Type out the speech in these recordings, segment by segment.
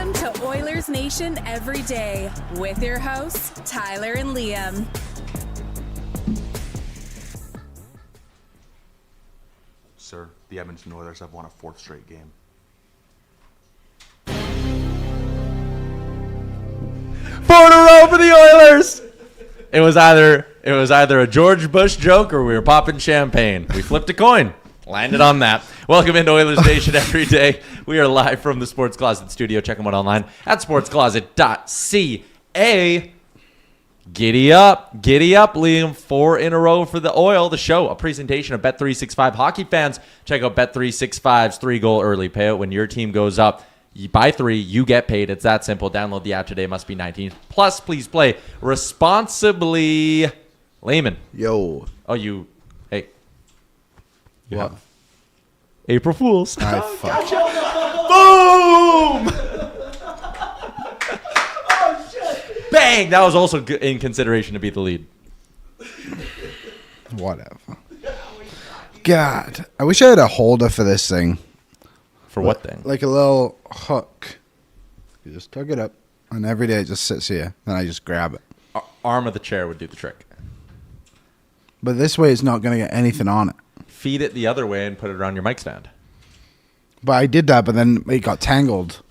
Welcome to Oilers Nation Every Day with your hosts, Tyler and Liam. Sir, the Edmonton Oilers have won a fourth straight game. 4 in a row for the Oilers. It was either a George Bush joke or we were popping champagne. We flipped a coin. Landed on that. Welcome into Oilers Nation Every Day. We are live from the Sports Closet studio. Check them out online at sportscloset.ca. Giddy up, Liam. 4 in a row for the Oil. The show, a presentation of Bet365 hockey fans. Check out Bet365's 3-goal early payout. When your team goes up by 3, you get paid. It's that simple. Download the app today. Must be 19. Plus, please play responsibly. Layman. Yo. Oh, you. Hey. You What? have April Fools. I fuck. Boom! Bang! That was also good in consideration to beat the lead. Whatever. God. I wish I had a holder for this thing. For what thing? Like a little hook. You just tug it up, and every day it just sits here. Then I just grab it. Arm of the chair would do the trick. But this way it's not going to get anything on it. Feed it the other way and put it around your mic stand. But I did that, but then it got tangled.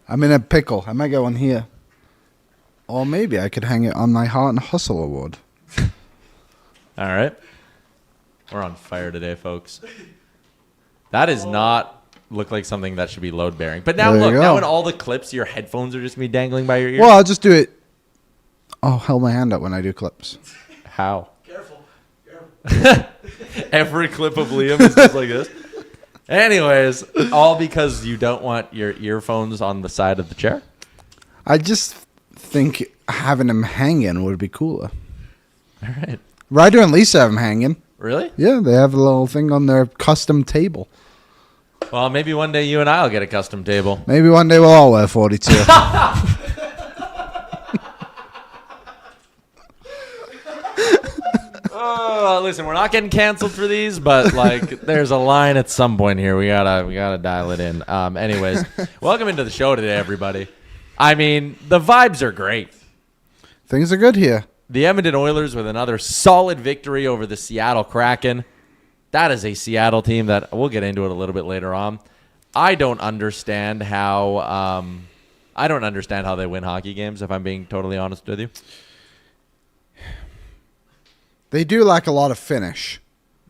I'm in a pickle. I might get one here. Or maybe I could hang it on my Heart and Hustle Award. All right. We're on fire today, folks. That does not look like something that should be load-bearing. But now There you look, go. now in all the clips, your headphones are just going to be dangling by your ears. Well, I'll just do it. I'll hold my hand up when I do clips. How? Careful. Every clip of Liam is just like this. Anyways, all because you don't want your earphones on the side of the chair? I just think having them hanging would be cooler. All right. Ryder and Lisa have them hanging. Really? Yeah, they have a little thing on their custom table. Well, maybe one day you and I will get a custom table. Maybe one day we'll all wear 42. Oh, listen, we're not getting canceled for these, but like, there's a line at some point here. We gotta dial it in. Anyways, welcome into the show today, everybody. I mean, the vibes are great. Things are good here. The Edmonton Oilers with another solid victory over the Seattle Kraken. That is a Seattle team that we'll get into it a little bit later on. I don't understand how they win hockey games, if I'm being totally honest with you. They do lack a lot of finish.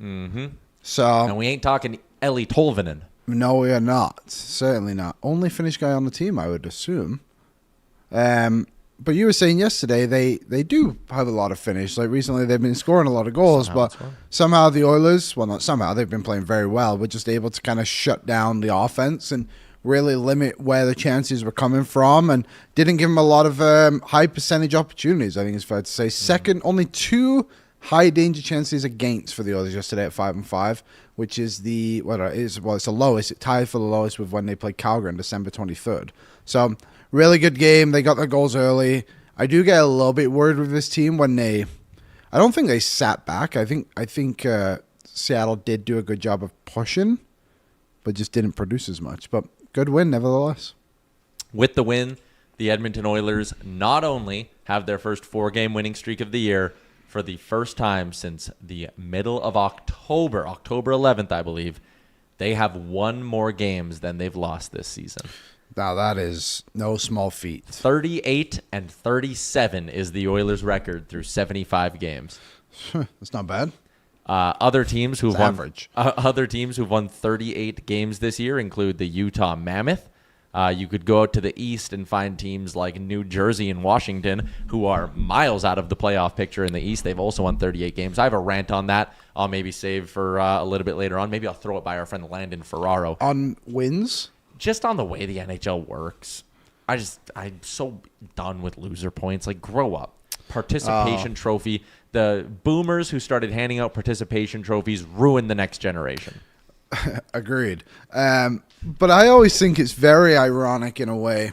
Mm-hmm. So, And we ain't talking Eli Tolvanen. no, we are not. Certainly not. Only Finnish guy on the team, I would assume. But you were saying yesterday they do have a lot of finish. Like recently they've been scoring a lot of goals, but somehow the Oilers, well, not somehow, they've been playing very well, but just able to kind of shut down the offense and really limit where the chances were coming from and didn't give them a lot of high percentage opportunities, I think it's fair to say. Second, only 2 high danger chances against for the Oilers yesterday at 5-5, which is it's the lowest. It tied for the lowest with when they played Calgary on December 23rd. So really good game. They got their goals early. I do get a little bit worried with this team when I don't think they sat back. I think Seattle did do a good job of pushing, but just didn't produce as much. But good win nevertheless. With the win, the Edmonton Oilers not only have their first 4-game winning streak of the year for the first time since the middle of October 11th, I believe, they have 1 more games than they've lost this season. Now that is no small feat. 38-37 is the Oilers' record through 75 games. That's not bad. Other teams who've won average. Other teams who've won 38 games this year include the Utah Mammoth. You could go out to the east and find teams like New Jersey and Washington, who are miles out of the playoff picture in the east. They've also won 38 games. I have a rant on that. I'll maybe save for a little bit later on. Maybe I'll throw it by our friend Landon Ferraro. On wins? Just on the way the NHL works. I'm so done with loser points. Like, grow up. Participation trophy. The boomers who started handing out participation trophies ruined the next generation. Agreed. But I always think it's very ironic in a way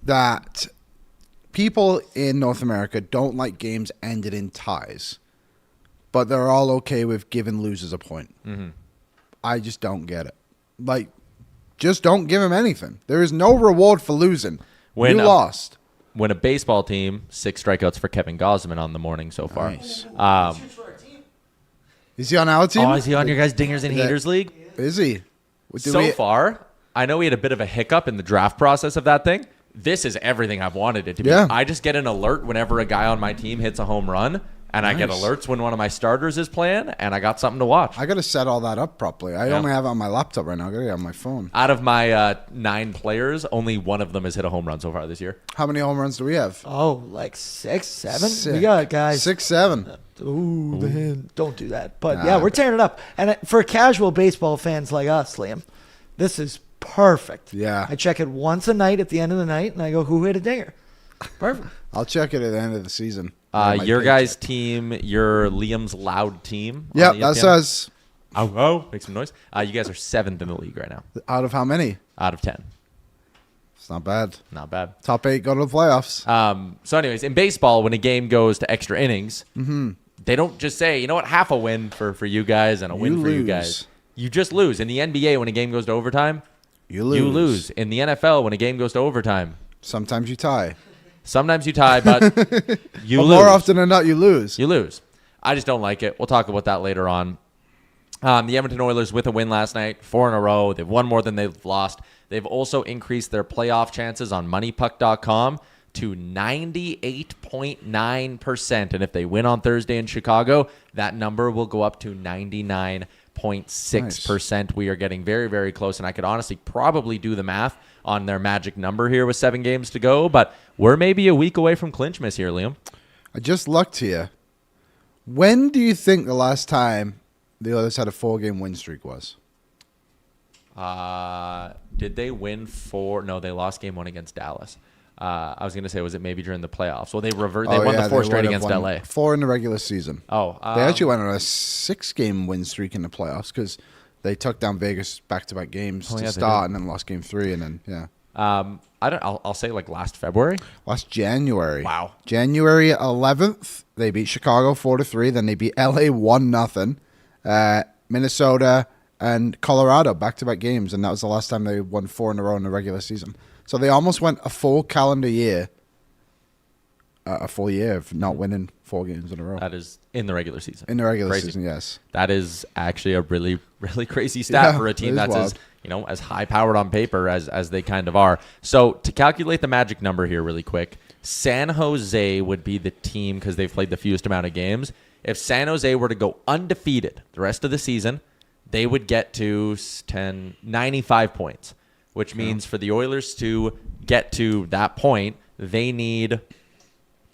that people in North America don't like games ended in ties, but they're all okay with giving losers a point. Mm-hmm. I just don't get it. Like, Just don't give him anything. There is no reward for losing. When you lost. When a baseball team, 6 strikeouts for Kevin Gosman on the morning so far. Nice. Is he on our team? Oh, is he on your guys' Dingers and Haters League? Is he? Far, I know we had a bit of a hiccup in the draft process of that thing. This is everything I've wanted it to be. Yeah. I just get an alert whenever a guy on my team hits a home run, and I get alerts when one of my starters is playing, and I got something to watch. I got to set all that up properly. I only have it on my laptop right now. I got to get it on my phone. Out of my 9 players, only one of them has hit a home run so far this year. How many home runs do we have? Oh, like 6, 7? Sick. We got guys. 6, 7. Ooh, man, don't do that. But yeah, we're tearing it up. And for casual baseball fans like us, Liam, this is perfect. Yeah. I check it once a night at the end of the night, and I go, who hit a dinger? Perfect. I'll check it at the end of the season. Your guys' team, your Liam's Loud team. Yeah, that's us. Oh, make some noise. You guys are 7th in the league right now. Out of how many? Out of 10. It's not bad. Not bad. Top 8 go to the playoffs. So anyways, in baseball, when a game goes to extra innings, they don't just say, you know what, half a win for you guys and a win for you guys. You just lose. In the NBA, when a game goes to overtime, you lose. You lose. In the NFL, when a game goes to overtime, sometimes you tie. Sometimes you tie, but you but lose. More often than not, you lose. You lose. I just don't like it. We'll talk about that later on. The Edmonton Oilers with a win last night, 4 in a row. They've won more than they've lost. They've also increased their playoff chances on MoneyPuck.com to 98.9%. And if they win on Thursday in Chicago, that number will go up to 99.6%. Nice. We are getting very, very close, and I could honestly probably do the math on their magic number here with 7 games to go, but we're maybe a week away from clinch miss here, Liam. I just looked here. When do you think the last time the Oilers had a 4-game win streak was? Did they win 4? No, they lost game 1 against Dallas. I was going to say, was it maybe during the playoffs? Well, they won the 4 straight against LA. 4 in the regular season. Oh. They actually went on a 6-game win streak in the playoffs because they took down Vegas back-to-back games to start and then lost game 3 and then, yeah. I'll say like last February. Last January. Wow. January 11th, they beat Chicago 4-3. Then they beat LA 1-0. Minnesota and Colorado back-to-back games, and that was the last time they won 4 in a row in the regular season. So they almost went a full calendar year, a full year of not winning 4 games in a row. That is in the regular season. In the regular season, yes. That is actually a really, really crazy stat for a team that's wild. as high-powered on paper as they kind of are. So to calculate the magic number here really quick, San Jose would be the team because they've played the fewest amount of games. If San Jose were to go undefeated the rest of the season, they would get to 95 points, which means for the Oilers to get to that point, they need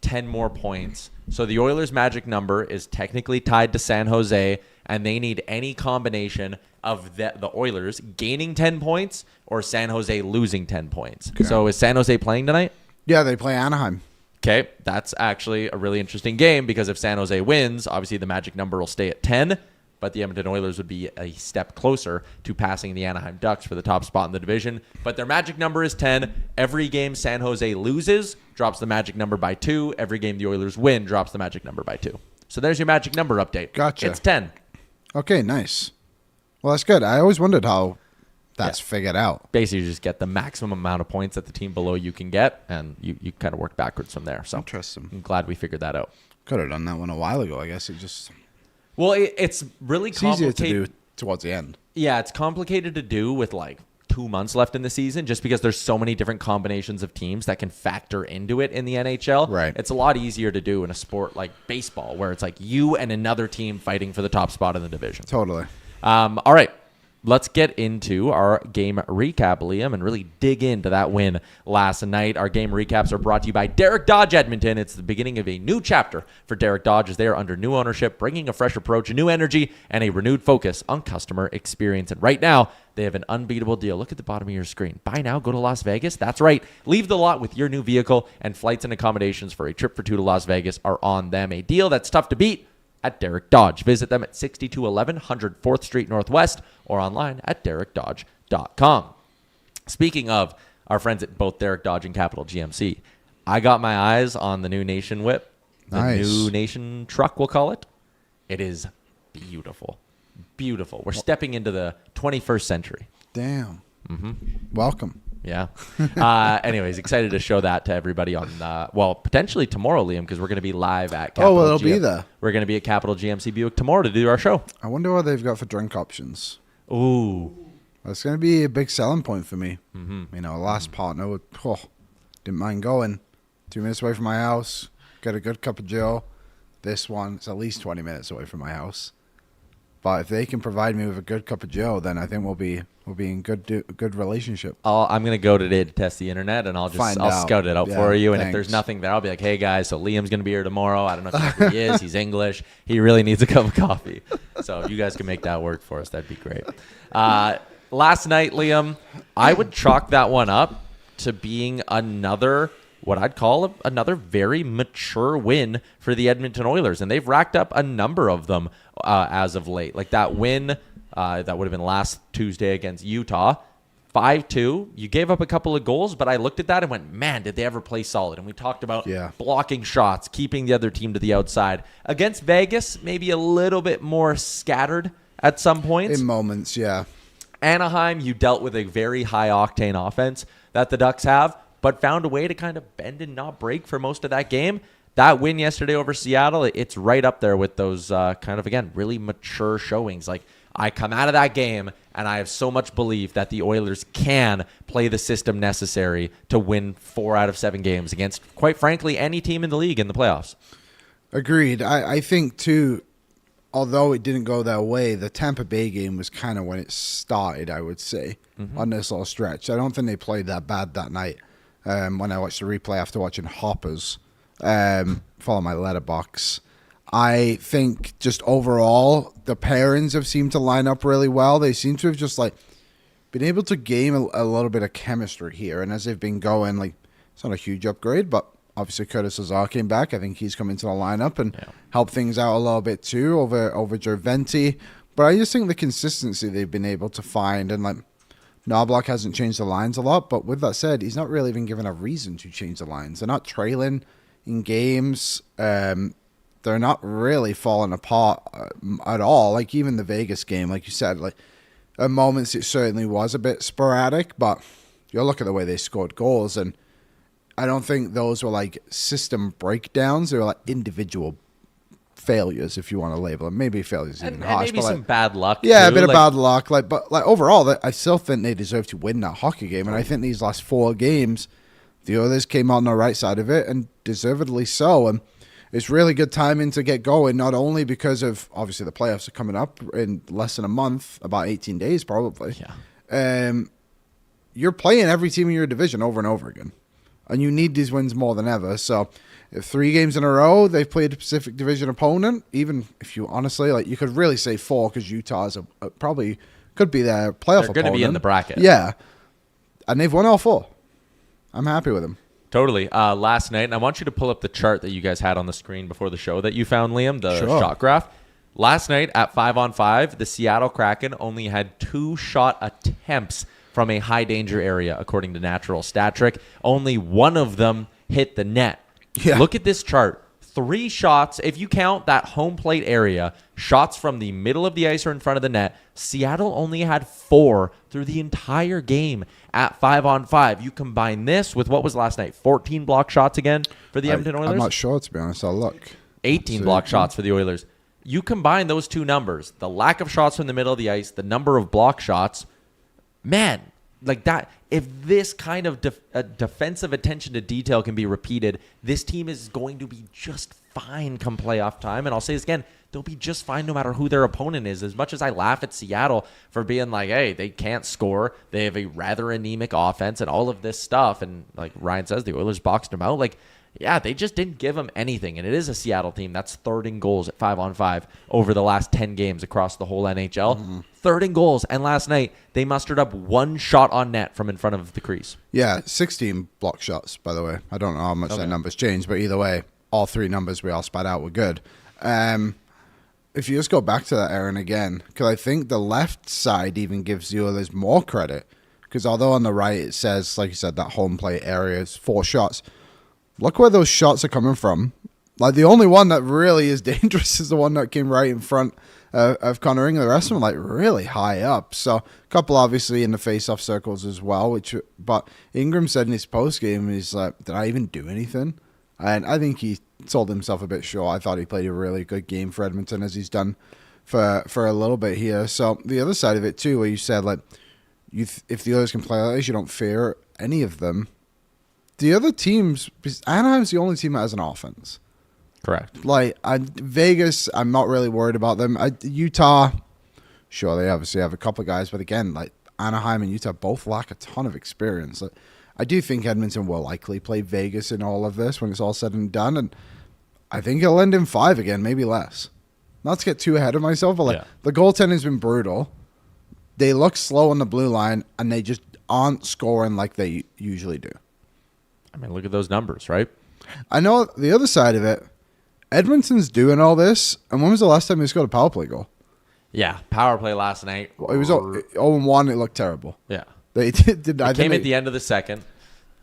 10 more points. So the Oilers' magic number is technically tied to San Jose, and they need any combination of the Oilers gaining 10 points or San Jose losing 10 points. Okay. So is San Jose playing tonight? Yeah, they play Anaheim. Okay, that's actually a really interesting game because if San Jose wins, obviously the magic number will stay at 10, but the Edmonton Oilers would be a step closer to passing the Anaheim Ducks for the top spot in the division. But their magic number is 10. Every game San Jose loses drops the magic number by 2. Every game the Oilers win drops the magic number by 2. So there's your magic number update. Gotcha. It's 10. Okay, nice. Well, that's good. I always wondered how that's figured out. Basically, you just get the maximum amount of points that the team below you can get, and you kind of work backwards from there. So interesting. I'm glad we figured that out. Could have done that one a while ago, I guess. Well, it's really complicated. It's easier to do towards the end. Yeah, it's complicated to do with like 2 months left in the season just because there's so many different combinations of teams that can factor into it in the NHL. Right. It's a lot easier to do in a sport like baseball where it's like you and another team fighting for the top spot in the division. Totally. All right. Let's get into our game recap, Liam, and really dig into that win last night. Our game recaps are brought to you by Derek Dodge Edmonton. It's the beginning of a new chapter for Derek Dodge as they are under new ownership, bringing a fresh approach, a new energy, and a renewed focus on customer experience. And right now, they have an unbeatable deal. Look at the bottom of your screen. Buy now, go to Las Vegas. That's right. Leave the lot with your new vehicle, and flights and accommodations for a trip for 2 to Las Vegas are on them. A deal that's tough to beat at Derek Dodge. Visit them at 6211 104th Street Northwest or online at derekdodge.com. Speaking of our friends at both Derek Dodge and Capital GMC, I got my eyes on the new Nation whip, the new Nation truck, we'll call it. It is beautiful. Beautiful. We're stepping into the 21st century. Damn. Welcome. Yeah. Anyways, excited to show that to everybody on, potentially tomorrow, Liam, because we're going to be live at Capital it'll be there. We're going to be at Capital GMC Buick tomorrow to do our show. I wonder what they've got for drink options. Ooh. That's going to be a big selling point for me. You know, last partner didn't mind going 2 minutes away from my house, get a good cup of Joe. This one, it's at least 20 minutes away from my house. But if they can provide me with a good cup of Joe, then I think we'll be in good relationship. I'm gonna go today to test the internet, and I'll scout it out for you. And if there's nothing there, I'll be like, hey guys, so Liam's gonna be here tomorrow. I don't know if he is. He's English. He really needs a cup of coffee. So if you guys can make that work for us, that'd be great. Last night, Liam, I would chalk that one up to being another, what I'd call another very mature win for the Edmonton Oilers. And they've racked up a number of them as of late. Like that win that would have been last Tuesday against Utah, 5-2. You gave up a couple of goals, but I looked at that and went, man, did they ever play solid? And we talked about blocking shots, keeping the other team to the outside. Against Vegas, maybe a little bit more scattered at some points. In moments, yeah. Anaheim, you dealt with a very high-octane offense that the Ducks have, but found a way to kind of bend and not break for most of that game. That win yesterday over Seattle, it's right up there with those kind of, again, really mature showings. Like, I come out of that game, and I have so much belief that the Oilers can play the system necessary to win 4 out of 7 games against, quite frankly, any team in the league in the playoffs. Agreed. I think, too, although it didn't go their way, the Tampa Bay game was kind of when it started, I would say, on this little stretch. I don't think they played that bad that night. When I watched the replay after watching Hoppers, follow my letterbox. I think just overall, the pairings have seemed to line up really well. They seem to have just been able to gain a little bit of chemistry here. And as they've been going, it's not a huge upgrade, but obviously Curtis Lazar came back. I think he's come into the lineup and helped things out a little bit too over Gerventi. But I just think the consistency they've been able to find, and Knobloch hasn't changed the lines a lot, but with that said, he's not really been given a reason to change the lines. They're not trailing in games. They're not really falling apart at all. Even the Vegas game, like you said, at moments it certainly was a bit sporadic, but you look at the way they scored goals, and I don't think those were system breakdowns. They were individual failures, if you want to label them. Maybe failures even harsh, maybe some bad luck. Yeah, too. A bit of bad luck. But overall, I still think they deserve to win that hockey game. And I think these last 4 games, the Oilers came out on the right side of it, and deservedly so. And it's really good timing to get going, not only because of, obviously, the playoffs are coming up in less than a month, about 18 days probably. Yeah. You're playing every team in your division over and over again. And you need these wins more than ever. So if 3 games in a row, they've played a Pacific Division opponent, even if you honestly, you could really say 4 because Utah is probably could be their playoff opponent. They're going to be in the bracket. Yeah. And they've won all 4. I'm happy with them. Totally. Last night, and I want you to pull up the chart that you guys had on the screen before the show that you found, Liam, the shot graph. Last night at 5-on-5, the Seattle Kraken only had 2 shot attempts from a high danger area, according to Natural Stat Trick. Only 1 of them hit the net. Yeah. Look at this chart. 3 shots, if you count that home plate area, shots from the middle of the ice or in front of the net, Seattle only had 4 through the entire game at 5-on-5. You combine this with what was last night, 14 block shots again for the Edmonton Oilers? I'm not sure, to be honest. I'll look. 18 block shots for the Oilers. You combine those 2 numbers, the lack of shots from the middle of the ice, the number of block shots, man, that, if this kind of defensive attention to detail can be repeated, this team is going to be just fine come playoff time. And I'll say this again, they'll be just fine no matter who their opponent is. As much as I laugh at Seattle for being hey, they can't score, they have a rather anemic offense and all of this stuff. And like Ryan says, the Oilers boxed them out. Yeah, they just didn't give them anything. And it is a Seattle team that's 3rd in goals at 5-on-5 over the last 10 games across the whole NHL. 3rd in goals. And last night, they mustered up 1 shot on net from in front of the crease. Yeah, 16 block shots, by the way. I don't know how much that number's changed, but either way, all 3 numbers we all spat out were good. If you just go back to that, Aaron, again, because I think the left side even gives the Oilers more credit. Because although on the right it says, like you said, that home plate area is 4 shots. Look where those shots are coming from. Like, the only one that really is dangerous is the one that came right in front of Connor Ingram. The rest of them, like, really high up. So, a couple obviously in the face-off circles as well. But Ingram said in his post-game, he's like, did I even do anything? And I think he sold himself a bit short. I thought he played a really good game for Edmonton, as he's done for a little bit here. So, the other side of it, too, where you said, like, if the others can play like this, you don't fear any of them. The other teams, Anaheim's the only team that has an offense. Correct. Like, Vegas, I'm not really worried about them. Utah, sure, they obviously have a couple of guys, but again, like, Anaheim and Utah both lack a ton of experience. Like, I do think Edmonton will likely play Vegas in all of this when it's all said and done, and I think it'll end in 5 again, maybe less. Not to get too ahead of myself, but like, the goaltending's been brutal. They look slow on the blue line, and they just aren't scoring like they usually do. I mean, look at those numbers, right? I know the other side of it. Edmonton's doing all this, and when was the last time they scored a power play goal? Yeah, power play last night. It was 0-1. It looked terrible. Yeah. They did. It came at the end of the second.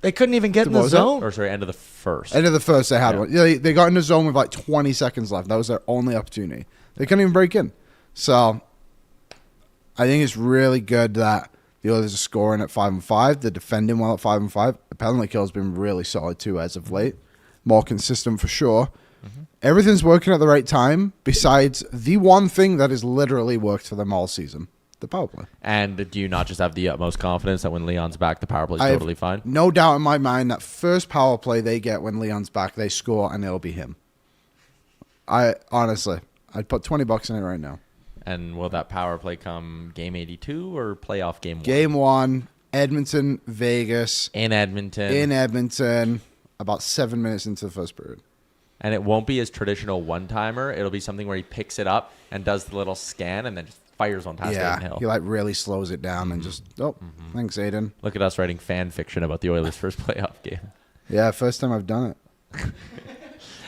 They couldn't even get in the zone. Or sorry, end of the first. End of the first, they had one. Yeah, they got in the zone with like 20 seconds left. That was their only opportunity. They couldn't even break in. So, I think it's really good that the Oilers are scoring at 5-5. They're defending well at 5-5. The penalty kill has been really solid too as of late. More consistent for sure. Everything's working at the right time, besides the one thing that has literally worked for them all season, the power play. And do you not just have the utmost confidence that when Leon's back, the power play is totally fine? No doubt in my mind that first power play they get when Leon's back, they score, and it'll be him. Honestly, I'd put $20 in it right now. And will that power play come game 82 or playoff game 1? Game 1, Edmonton, Vegas. In Edmonton. About 7 minutes into the first period. And it won't be his traditional one-timer. It'll be something where he picks it up and does the little scan and then just fires on past Aiden Hill. He like really slows it down and just, thanks, Aiden. Look at us writing fan fiction about the Oilers' first playoff game. Yeah, first time I've done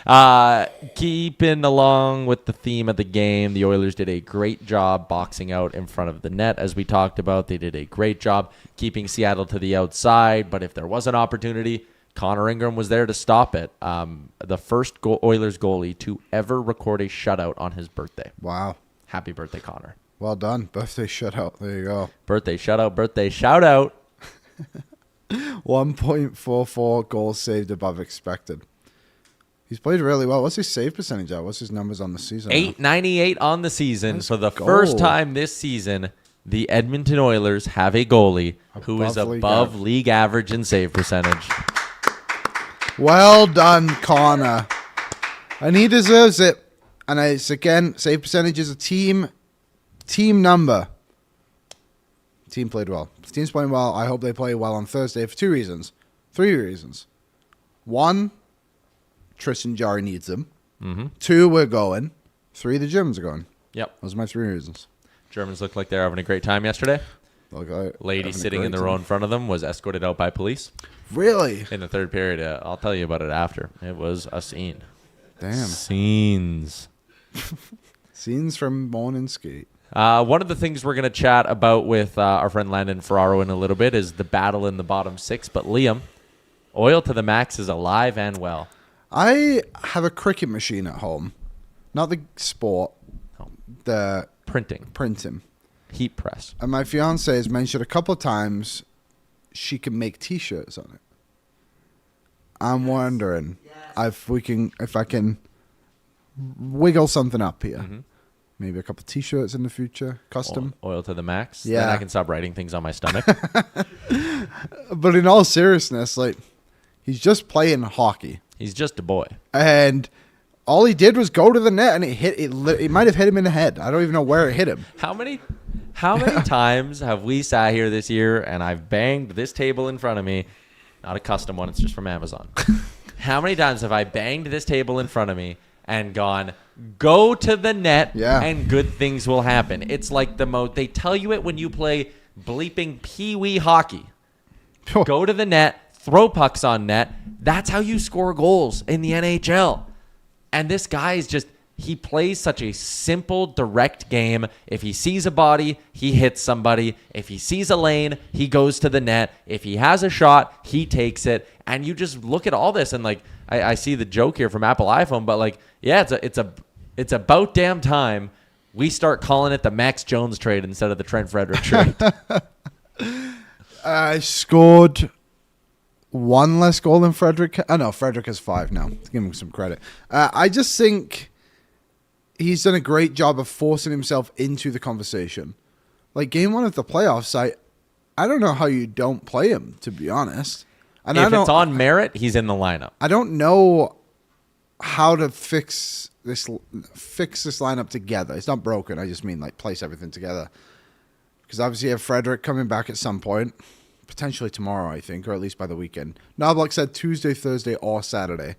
it. Keeping along with the theme of the game, the Oilers did a great job boxing out in front of the net, as we talked about. They did a great job keeping Seattle to the outside, but if there was an opportunity, Connor Ingram was there to stop it. The first Oilers goalie to ever record a shutout on his birthday. Wow. Happy birthday, Connor. Well done. Birthday shutout. There you go. Birthday shutout, birthday shout-out. 1.44 goals saved above expected. He's played really well. What's his save percentage at? What's his numbers on the season? .898 on the season. Let's For the go. first time this season, the Edmonton Oilers have a goalie who is above league average in save percentage. Well done, Connor. And he deserves it. And it's, again, save percentage is a team number. Team played well. The team's playing well. I hope they play well on Thursday for 2 reasons. 3 reasons. 1, Tristan Jarry needs them. 2, we're going. 3, the Germans are going. Yep. Those are my 3 reasons. Germans looked like they were having a great time yesterday. Lady having a sitting in the great row time. in front of them was escorted out by police Really? in the third period. I'll tell you about it after. It was a scene. Damn. Scenes. Scenes from Morning Skate. One of the things we're going to chat about with our friend Landon Ferraro in a little bit is the battle in the bottom 6. But Liam, Oil to the Max is alive and well. I have a cricket machine at home. Not the sport. Oh. The Printing. Heat press. And my fiance has mentioned a couple of times she can make T-shirts on it. I'm wondering if I can wiggle something up here. Maybe a couple of T-shirts in the future, custom. Oil to the Max. Yeah. Then I can stop writing things on my stomach. But in all seriousness, like, he's just playing hockey. He's just a boy. And all he did was go to the net, and it might have hit him in the head. I don't even know where it hit him. How many times have we sat here this year and I've banged this table in front of me? Not a custom one, it's just from Amazon. How many times have I banged this table in front of me and gone, go to the net and good things will happen? It's like they tell you it when you play bleeping pee-wee hockey. Go to the net, throw pucks on net. That's how you score goals in the NHL. And this guy is just, he plays such a simple, direct game. If he sees a body, he hits somebody. If he sees a lane, he goes to the net. If he has a shot, he takes it. And you just look at all this, and like I see the joke here from Apple iPhone, but like, yeah, it's about damn time we start calling it the Max Jones trade instead of the Trent Frederick trade. I scored one less goal than Frederick. Oh, no, Frederick has 5 now. Give him some credit. I just think he's done a great job of forcing himself into the conversation. Like, game 1 of the playoffs, I don't know how you don't play him, to be honest. And if it's on merit, he's in the lineup. I don't know how to fix this lineup together. It's not broken. I just mean like place everything together. Because obviously you have Frederick coming back at some point, potentially tomorrow, I think, or at least by the weekend. Knobloch said Tuesday, Thursday, or Saturday.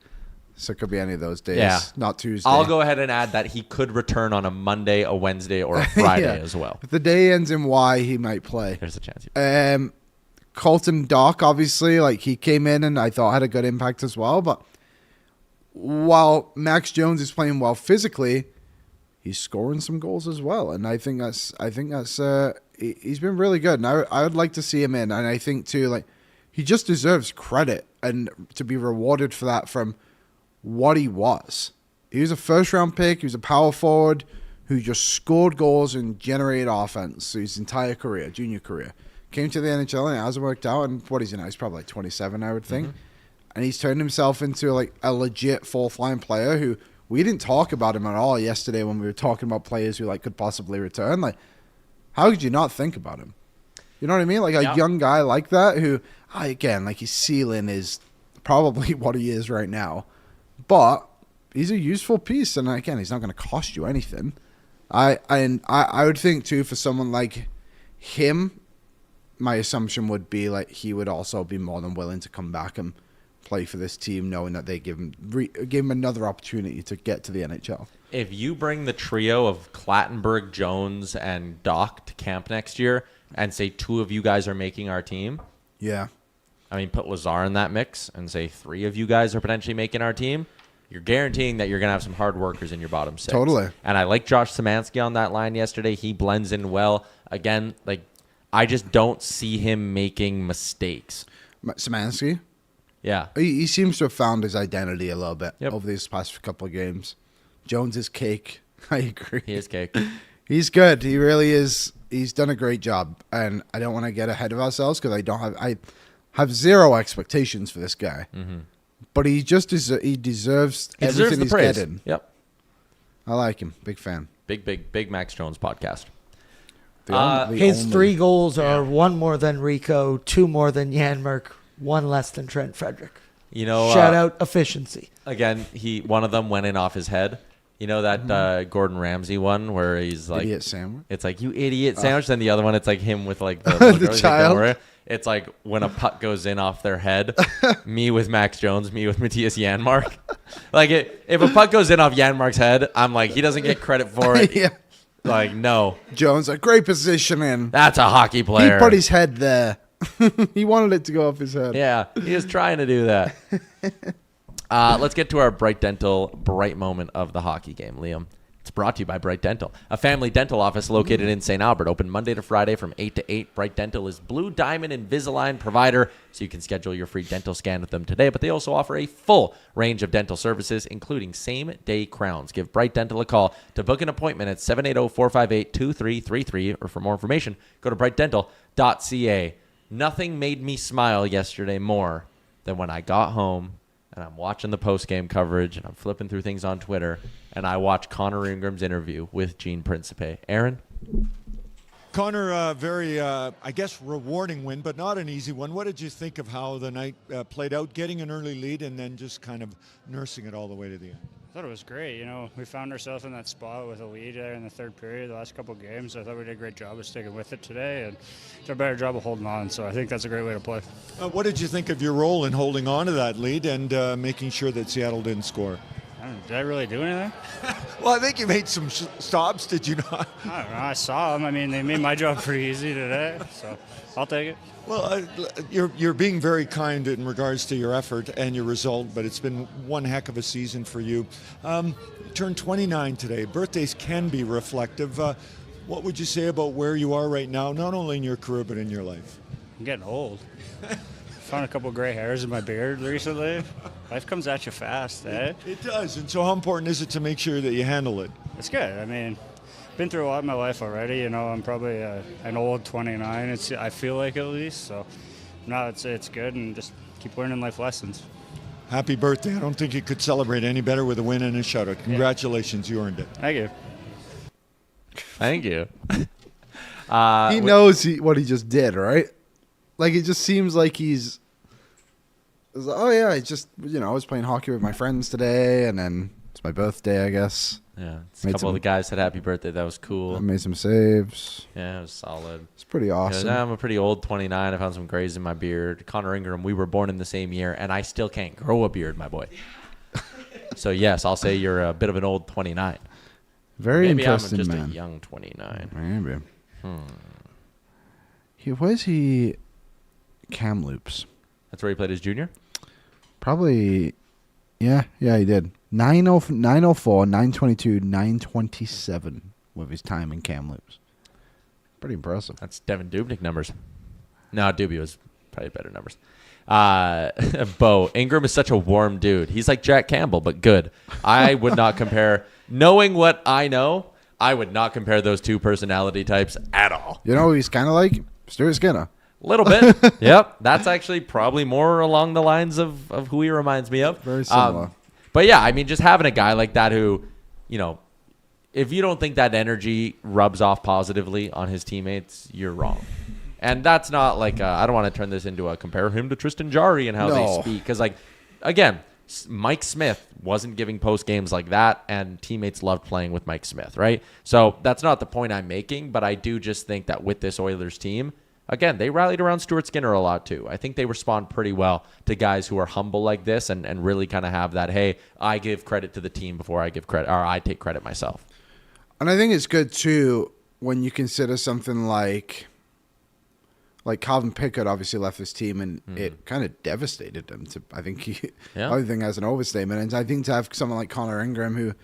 So it could be any of those days, Yeah. not Tuesday. I'll go ahead and add that he could return on a Monday, a Wednesday, or a Friday Yeah. as well. If the day ends in Y, he might play. There's a chance. Colton Dock, obviously, like he came in and I thought had a good impact as well. But while Max Jones is playing well physically, he's scoring some goals as well, and I think that's he's been really good. And I would like to see him in, and I think too, like he just deserves credit and to be rewarded for that from what he was. He was a first-round pick. He was a power forward who just scored goals and generated offense his entire career, junior career. Came to the NHL and it hasn't worked out. And what is he now? He's probably like 27, I would think. Mm-hmm. And he's turned himself into like a legit fourth-line player who we didn't talk about him at all yesterday when we were talking about players who like could possibly return. Like, how could you not think about him? You know what I mean? Like a young guy like that who, again, like his ceiling is probably what he is right now. But he's a useful piece. And again, he's not going to cost you anything. I would think too, for someone like him, my assumption would be like he would also be more than willing to come back and play for this team, knowing that they give him another opportunity to get to the NHL. If you bring the trio of Clattenburg, Jones, and Doc to camp next year and say 2 of you guys are making our team, yeah, I mean, put Lazar in that mix and say 3 of you guys are potentially making our team, you're guaranteeing that you're going to have some hard workers in your bottom 6. Totally. And I like Josh Szymanski on that line yesterday. He blends in well. Again, like, I just don't see him making mistakes. Szymanski? Yeah. He seems to have found his identity a little bit Yep. over these past couple of games. Jones is cake. I agree. He is cake. He's good. He really is. He's done a great job. And I don't want to get ahead of ourselves because I have zero expectations for this guy. Mm-hmm. But he just he deserves everything he's praise. getting. Yep. I like him. Big fan. Big Max Jones podcast. His 3 goals are 1 more than Rico, 2 more than Yaremchuk, 1 less than Trent Frederick. You know, shout out efficiency. Again, one of them went in off his head. You know that Gordon Ramsay one where he's like, idiot sandwich. It's like, you idiot sandwich. Then the other one, it's like him with like the child. It's like when a puck goes in off their head. Me with Max Jones, me with Matthias Janmark. Like if a puck goes in off Janmark's head, I'm like, he doesn't get credit for it. Yeah. Like, no. Jones, a great positioning. That's a hockey player. He put his head there. He wanted it to go off his head. Yeah, he was trying to do that. Let's get to our Bright Dental bright moment of the hockey game, Liam. It's brought to you by Bright Dental, a family dental office located in St. Albert, open Monday to Friday from 8 to 8. Bright Dental is Blue Diamond Invisalign provider, so you can schedule your free dental scan with them today, but they also offer a full range of dental services, including same-day crowns. Give Bright Dental a call to book an appointment at 780-458-2333, or for more information, go to brightdental.ca. Nothing made me smile yesterday more than when I got home and I'm watching the post-game coverage and I'm flipping through things on Twitter and I watch Connor Ingram's interview with Gene Principe. Aaron? Connor, very, I guess, rewarding win, but not an easy one. What did you think of how the night played out, getting an early lead and then just kind of nursing it all the way to the end? I thought it was great. You know, we found ourselves in that spot with a lead there in the 3rd period the last couple of games. I thought we did a great job of sticking with it today and did a better job of holding on. So I think that's a great way to play. What did you think of your role in holding on to that lead and making sure that Seattle didn't score? Did I really do anything? Well, I think you made some stops, did you not? I don't know. I saw them. I mean, they made my job pretty easy today, so I'll take it. Well, you're being very kind in regards to your effort and your result, but it's been one heck of a season for you. You turned 29 today. Birthdays can be reflective. What would you say about where you are right now, not only in your career but in your life? I'm getting old. found a couple gray hairs in my beard recently. Life comes at you fast, eh? It does. And so how important is it to make sure that you handle it? It's good. I mean, been through a lot in my life already. You know, I'm probably an old 29. I feel like at least. So, no, it's good, and just keep learning life lessons. Happy birthday. I don't think you could celebrate any better with a win and a shutout. Congratulations. You earned it. Thank you. Thank you. He knows what he just did, right? Like, it just seems like he's... Oh, yeah, I just, I was playing hockey with my friends today, and then it's my birthday, I guess. Yeah, a couple of the guys said happy birthday. That was cool. I made some saves. Yeah, it was solid. It's pretty awesome. I'm a pretty old 29. I found some grays in my beard. Connor Ingram, we were born in the same year, and I still can't grow a beard, my boy. So, yes, I'll say you're a bit of an old 29. Very Maybe interesting, I'm just man. a young 29. Maybe. Where's he? Kamloops. That's where he played as junior? Probably. Yeah, he did. 904, 922, 927 with his time in Kamloops. Pretty impressive. That's Devin Dubnyk numbers. No, Doobie was probably better numbers. Bo, Ingram is such a warm dude. He's like Jack Campbell, but good. I would not compare. Knowing what I know, I would not compare those two personality types at all. You know who he's kind of like? Stuart Skinner. Little bit. Yep. That's actually probably more along the lines of who he reminds me of. Very similar. But yeah, I mean, just having a guy like that who, if you don't think that energy rubs off positively on his teammates, you're wrong. And that's not like, I don't want to turn this into a compare him to Tristan Jarry and how they speak. Because, again, Mike Smith wasn't giving post games like that, and teammates loved playing with Mike Smith, right? So that's not the point I'm making, but I do just think that with this Oilers team, again, they rallied around Stuart Skinner a lot too. I think they respond pretty well to guys who are humble like this and really kind of have that, hey, I give credit to the team before I give credit, or I take credit myself. And I think it's good too when you consider something like Calvin Pickett obviously left this team, and it kind of devastated him. I think I think that's an overstatement. And I think to have someone like Connor Ingram who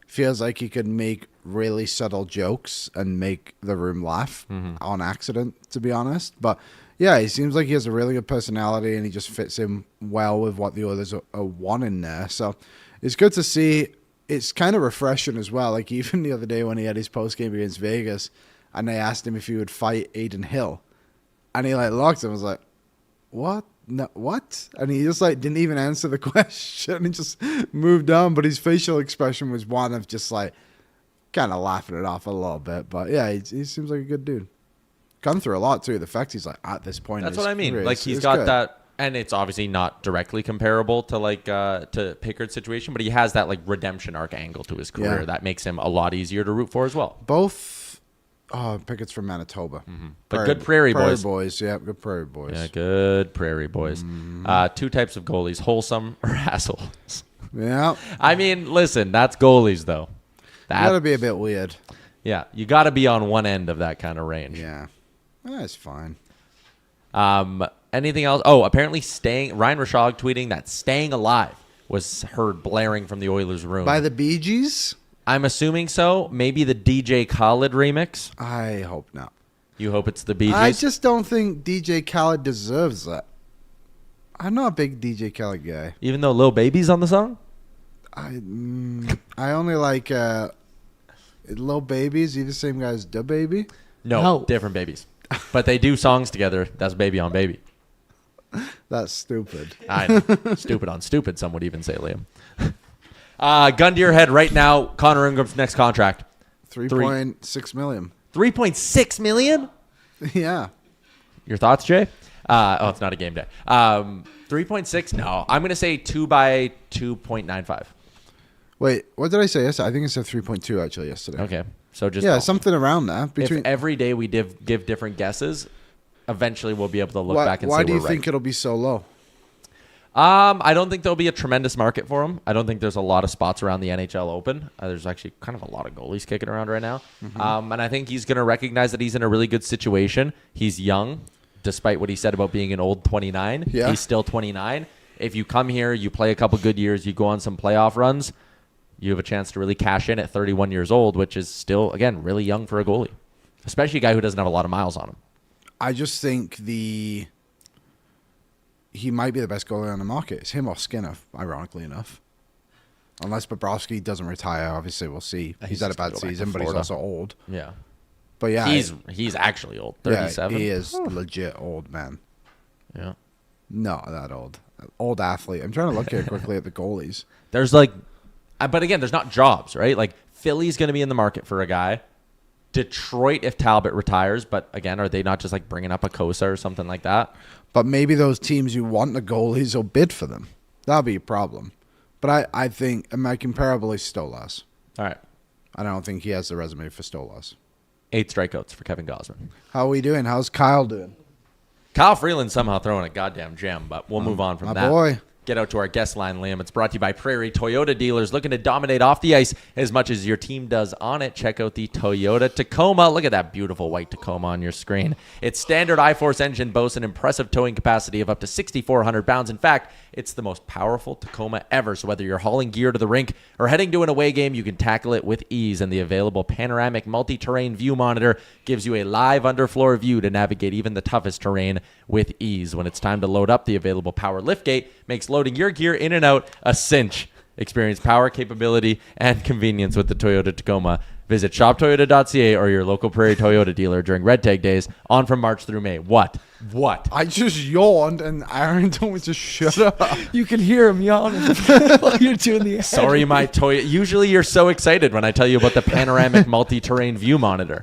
feels like he could make really subtle jokes and make the room laugh on accident, to be honest. But yeah, he seems like he has a really good personality, and he just fits in well with what the others are wanting there. So it's good to see. It's kind of refreshing as well. Like even the other day when he had his post game against Vegas, and they asked him if he would fight Aiden Hill, and he looked and was like, "What? No, what?" And he just didn't even answer the question and just moved on. But his facial expression was one of just kind of laughing it off a little bit. But yeah, he seems like a good dude. Come through a lot too. The fact he's at this point. That's what I mean. He's got good. That. And it's obviously not directly comparable to to Pickett's situation, but he has that redemption arc angle to his career that makes him a lot easier to root for as well. Both Pickett's from Manitoba. But good Prairie boys. Yeah, good Prairie boys. Yeah, good Prairie boys. Two types of goalies, wholesome or assholes. Yeah. I mean, listen, that's goalies though. You gotta be a bit weird. Yeah, you gotta be on one end of that kind of range. Yeah. That's fine. Anything else? Oh, apparently Ryan Rishaug tweeting that Staying Alive was heard blaring from the Oilers' room. By the Bee Gees? I'm assuming so. Maybe the DJ Khaled remix? I hope not. You hope it's the Bee Gees? I just don't think DJ Khaled deserves that. I'm not a big DJ Khaled guy. Even though Lil Baby's on the song? I only like Lil Baby. Is he the same guy as Da Baby? No, different babies. But they do songs together. That's Baby on Baby. That's stupid. I know. Stupid on stupid, some would even say, Liam. Gun to your head right now, Connor Ingram's next contract. $3.6 million. $3.6 million? Yeah. Your thoughts, Jay? It's not a game day. 3.6? No. I'm going to say 2 by 2.95. Wait, what did I say yesterday? I think it said 3.2 actually yesterday. Okay. So just something around that. If every day we give different guesses, eventually we'll be able to look back and say we're right. Why do you think it'll be so low? I don't think there'll be a tremendous market for him. I don't think there's a lot of spots around the NHL open. There's actually kind of a lot of goalies kicking around right now. And I think he's going to recognize that he's in a really good situation. He's young, despite what he said about being an old 29. Yeah. He's still 29. If you come here, you play a couple good years, you go on some playoff runs, you have a chance to really cash in at 31 years old, which is still, again, really young for a goalie, especially a guy who doesn't have a lot of miles on him. I just think he might be the best goalie on the market. It's him or Skinner, ironically enough. Unless Bobrovsky doesn't retire, obviously we'll see. He's had a bad season, but he's also old. Yeah. But yeah, he's actually old. 37. Yeah, he is legit old, man. Yeah. Not that old. Old athlete. I'm trying to look here quickly at the goalies. There's like, but again, there's not jobs, right? Like Philly's going to be in the market for a guy. Detroit, if Talbot retires, but again, are they not just like bringing up a Kosa or something like that? But maybe those teams who want the goalies will bid for them. That'll be a problem. But I think my comparable is Stolas. All right. I don't think he has the resume for Stolas. 8 strikeouts for Kevin Gausman. How are we doing? How's Kyle doing? Kyle Freeland's somehow throwing a goddamn gem, but we'll move on from my that. boy. Get out to our guest line, Liam. It's brought to you by Prairie Toyota Dealers. Looking to dominate off the ice as much as your team does on it. Check out the Toyota Tacoma. Look at that beautiful white Tacoma on your screen. Its standard I-Force engine boasts an impressive towing capacity of up to 6,400 pounds. In fact, it's the most powerful Tacoma ever. So whether you're hauling gear to the rink or heading to an away game, you can tackle it with ease. And the available panoramic multi-terrain view monitor gives you a live underfloor view to navigate even the toughest terrain with ease. When it's time to load up, the available power liftgate makes loading your gear in and out a cinch. Experience power, capability, and convenience with the Toyota Tacoma. Visit shoptoyota.ca or your local Prairie Toyota dealer during Red Tag Days on from March through May. What? I just yawned and Aaron told me to shut up. You can hear him yawning while you're doing the ad. Sorry, my Toyota. Usually you're so excited when I tell you about the panoramic multi-terrain view monitor.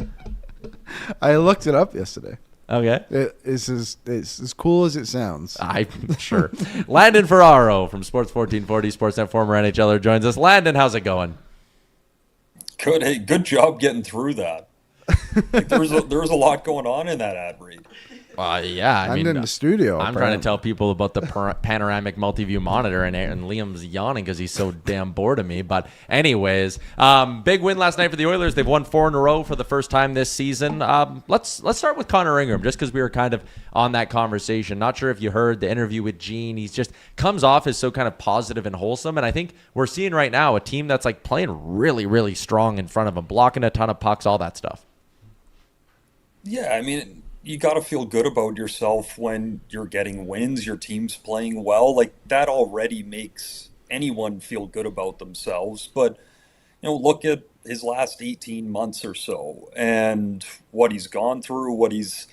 I looked it up yesterday. Okay. It's as cool as it sounds. I'm sure. Landon Ferraro from Sports 1440, Sportsnet former NHLer, joins us. Landon, how's it going? Good. Hey, good job getting through that. Like, there was a lot going on in that ad read. Yeah, I mean, in the studio. I'm trying to tell people about the panoramic multi-view monitor, and Liam's yawning because he's so damn bored of me. But anyways, big win last night for the Oilers. They've won 4 in a row for the first time this season. Let's start with Connor Ingram, just because we were kind of on that conversation. Not sure if you heard the interview with Gene. He's just comes off as so kind of positive and wholesome, and I think we're seeing right now a team that's like playing really, really strong in front of him, blocking a ton of pucks, all that stuff. Yeah, I mean, you got to feel good about yourself when you're getting wins, your team's playing well. Like, that already makes anyone feel good about themselves. But, look at his last 18 months or so and what he's gone through, what he's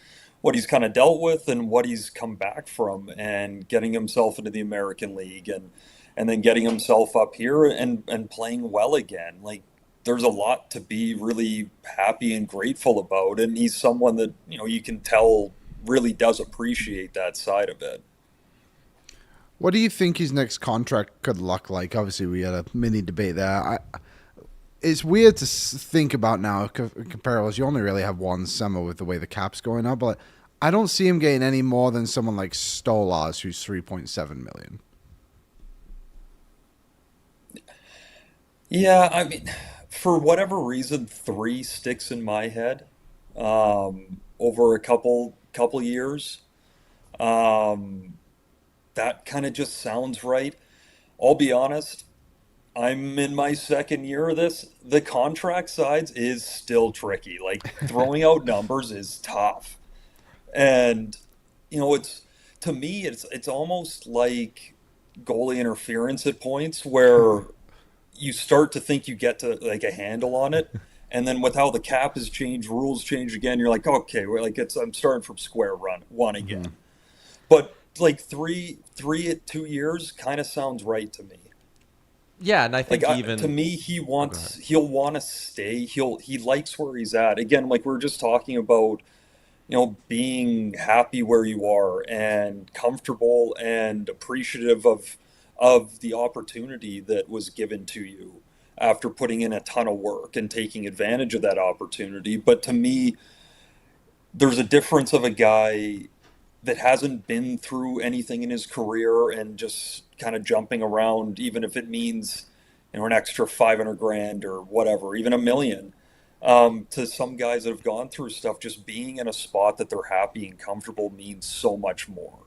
kind of dealt with and what he's come back from, and getting himself into the American League and then getting himself up here and playing well again. Like, there's a lot to be really happy and grateful about. And he's someone that, you can tell really does appreciate that side of it. What do you think his next contract could look like? Obviously, we had a mini debate there. It's weird to think about now, comparables. You only really have one summer with the way the cap's going up, but I don't see him getting any more than someone like Stolarz, who's $3.7 million. Yeah, I mean, for whatever reason, 3 sticks in my head over a couple years. That kind of just sounds right. I'll be honest, I'm in my second year of this. The contract sides is still tricky. Like, throwing out numbers is tough. And, to me, it's almost like goalie interference at points where you start to think you get to like a handle on it, and then with how the cap has changed, rules change again, you're like, okay, I'm starting from square one again. Mm-hmm. But like three at 2 years kind of sounds right to me. Yeah, and I think to me, he'll want to stay. He likes where he's at. Again, like we were just talking about, being happy where you are and comfortable and appreciative of the opportunity that was given to you after putting in a ton of work and taking advantage of that opportunity. But to me, there's a difference of a guy that hasn't been through anything in his career and just kind of jumping around, even if it means, an extra $500,000 or whatever, even $1 million, to some guys that have gone through stuff. Just being in a spot that they're happy and comfortable means so much more.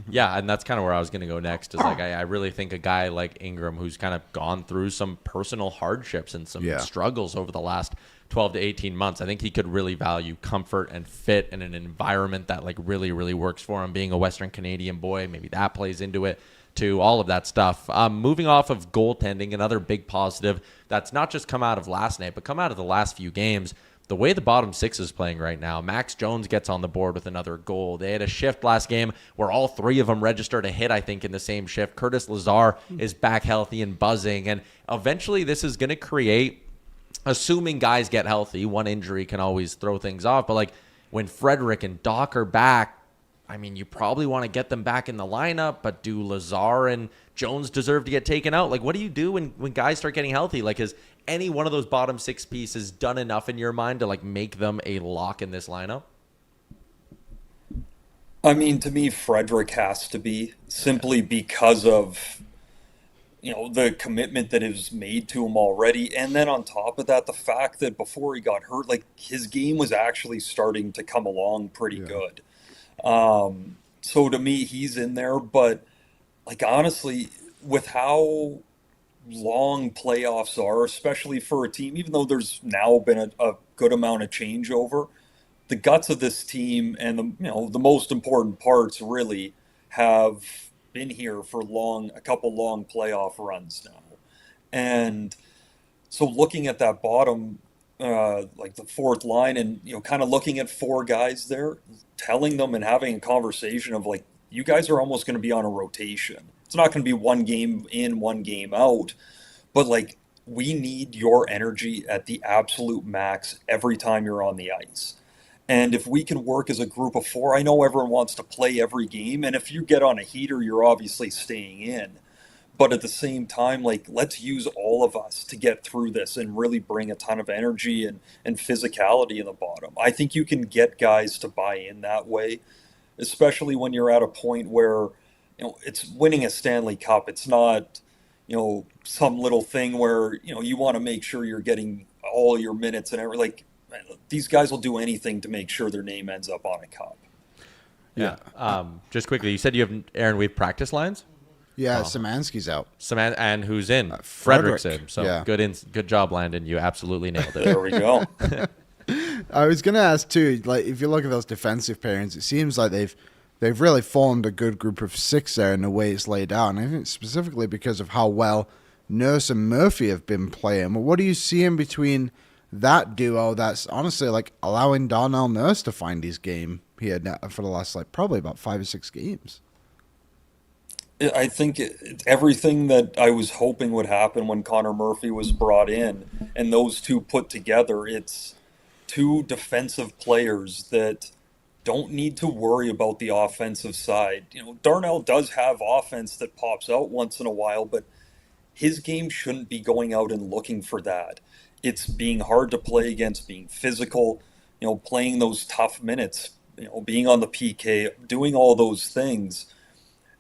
Yeah, and that's kind of where I was going to go next. Is like I really think a guy like Ingram, who's kind of gone through some personal hardships and some struggles over the last 12 to 18 months, I think he could really value comfort and fit in an environment that like really, really works for him. Being a Western Canadian boy, maybe that plays into it too, all of that stuff. Moving off of goaltending, another big positive that's not just come out of last night, but come out of the last few games. The way the bottom six is playing right now, Max Jones gets on the board with another goal. They had a shift last game where all three of them registered a hit, I think, in the same shift. Curtis Lazar is back healthy and buzzing. And eventually this is going to create, assuming guys get healthy, one injury can always throw things off. But like when Frederick and Doc are back, I mean, you probably want to get them back in the lineup, but do Lazar and Jones deserve to get taken out? Like, what do you do when guys start getting healthy? Like, has any one of those bottom six pieces done enough in your mind to like make them a lock in this lineup? I mean, to me, Frederick has to be, simply because of, the commitment that is made to him already. And then on top of that, the fact that before he got hurt, like his game was actually starting to come along pretty good. So to me, he's in there. But like, honestly, with how long playoffs are, especially for a team, even though there's now been a good amount of changeover, the guts of this team and the most important parts really have been here for a couple long playoff runs now. And so looking at that bottom, like the fourth line, and kind of looking at four guys there, telling them and having a conversation of like, you guys are almost going to be on a rotation. It's not going to be one game in, one game out, but like, we need your energy at the absolute max every time you're on the ice. And if we can work as a group of four, I know everyone wants to play every game, and if you get on a heater, you're obviously staying in. But at the same time, like, let's use all of us to get through this and really bring a ton of energy and physicality in the bottom. I think you can get guys to buy in that way, especially when you're at a point where, it's winning a Stanley Cup. It's not, some little thing where, you want to make sure you're getting all your minutes and everything. Like, these guys will do anything to make sure their name ends up on a cup. Yeah. Just quickly, you said you have Aaron Weave practice lines? Yeah, Szymanski's out. And who's in? Frederick. Frederick's in. So yeah. Good job, Landon. You absolutely nailed it. There we go. I was going to ask too, like, if you look at those defensive pairings, it seems like they've really formed a good group of six there in the way it's laid out. And I think specifically because of how well Nurse and Murphy have been playing. Well, what do you see in between that duo that's honestly like allowing Darnell Nurse to find his game here for the last probably about 5 or 6 games? I think everything that I was hoping would happen when Connor Murphy was brought in and those two put together, it's two defensive players that don't need to worry about the offensive side. Darnell does have offense that pops out once in a while, but his game shouldn't be going out and looking for that. It's being hard to play against, being physical, playing those tough minutes, being on the PK, doing all those things.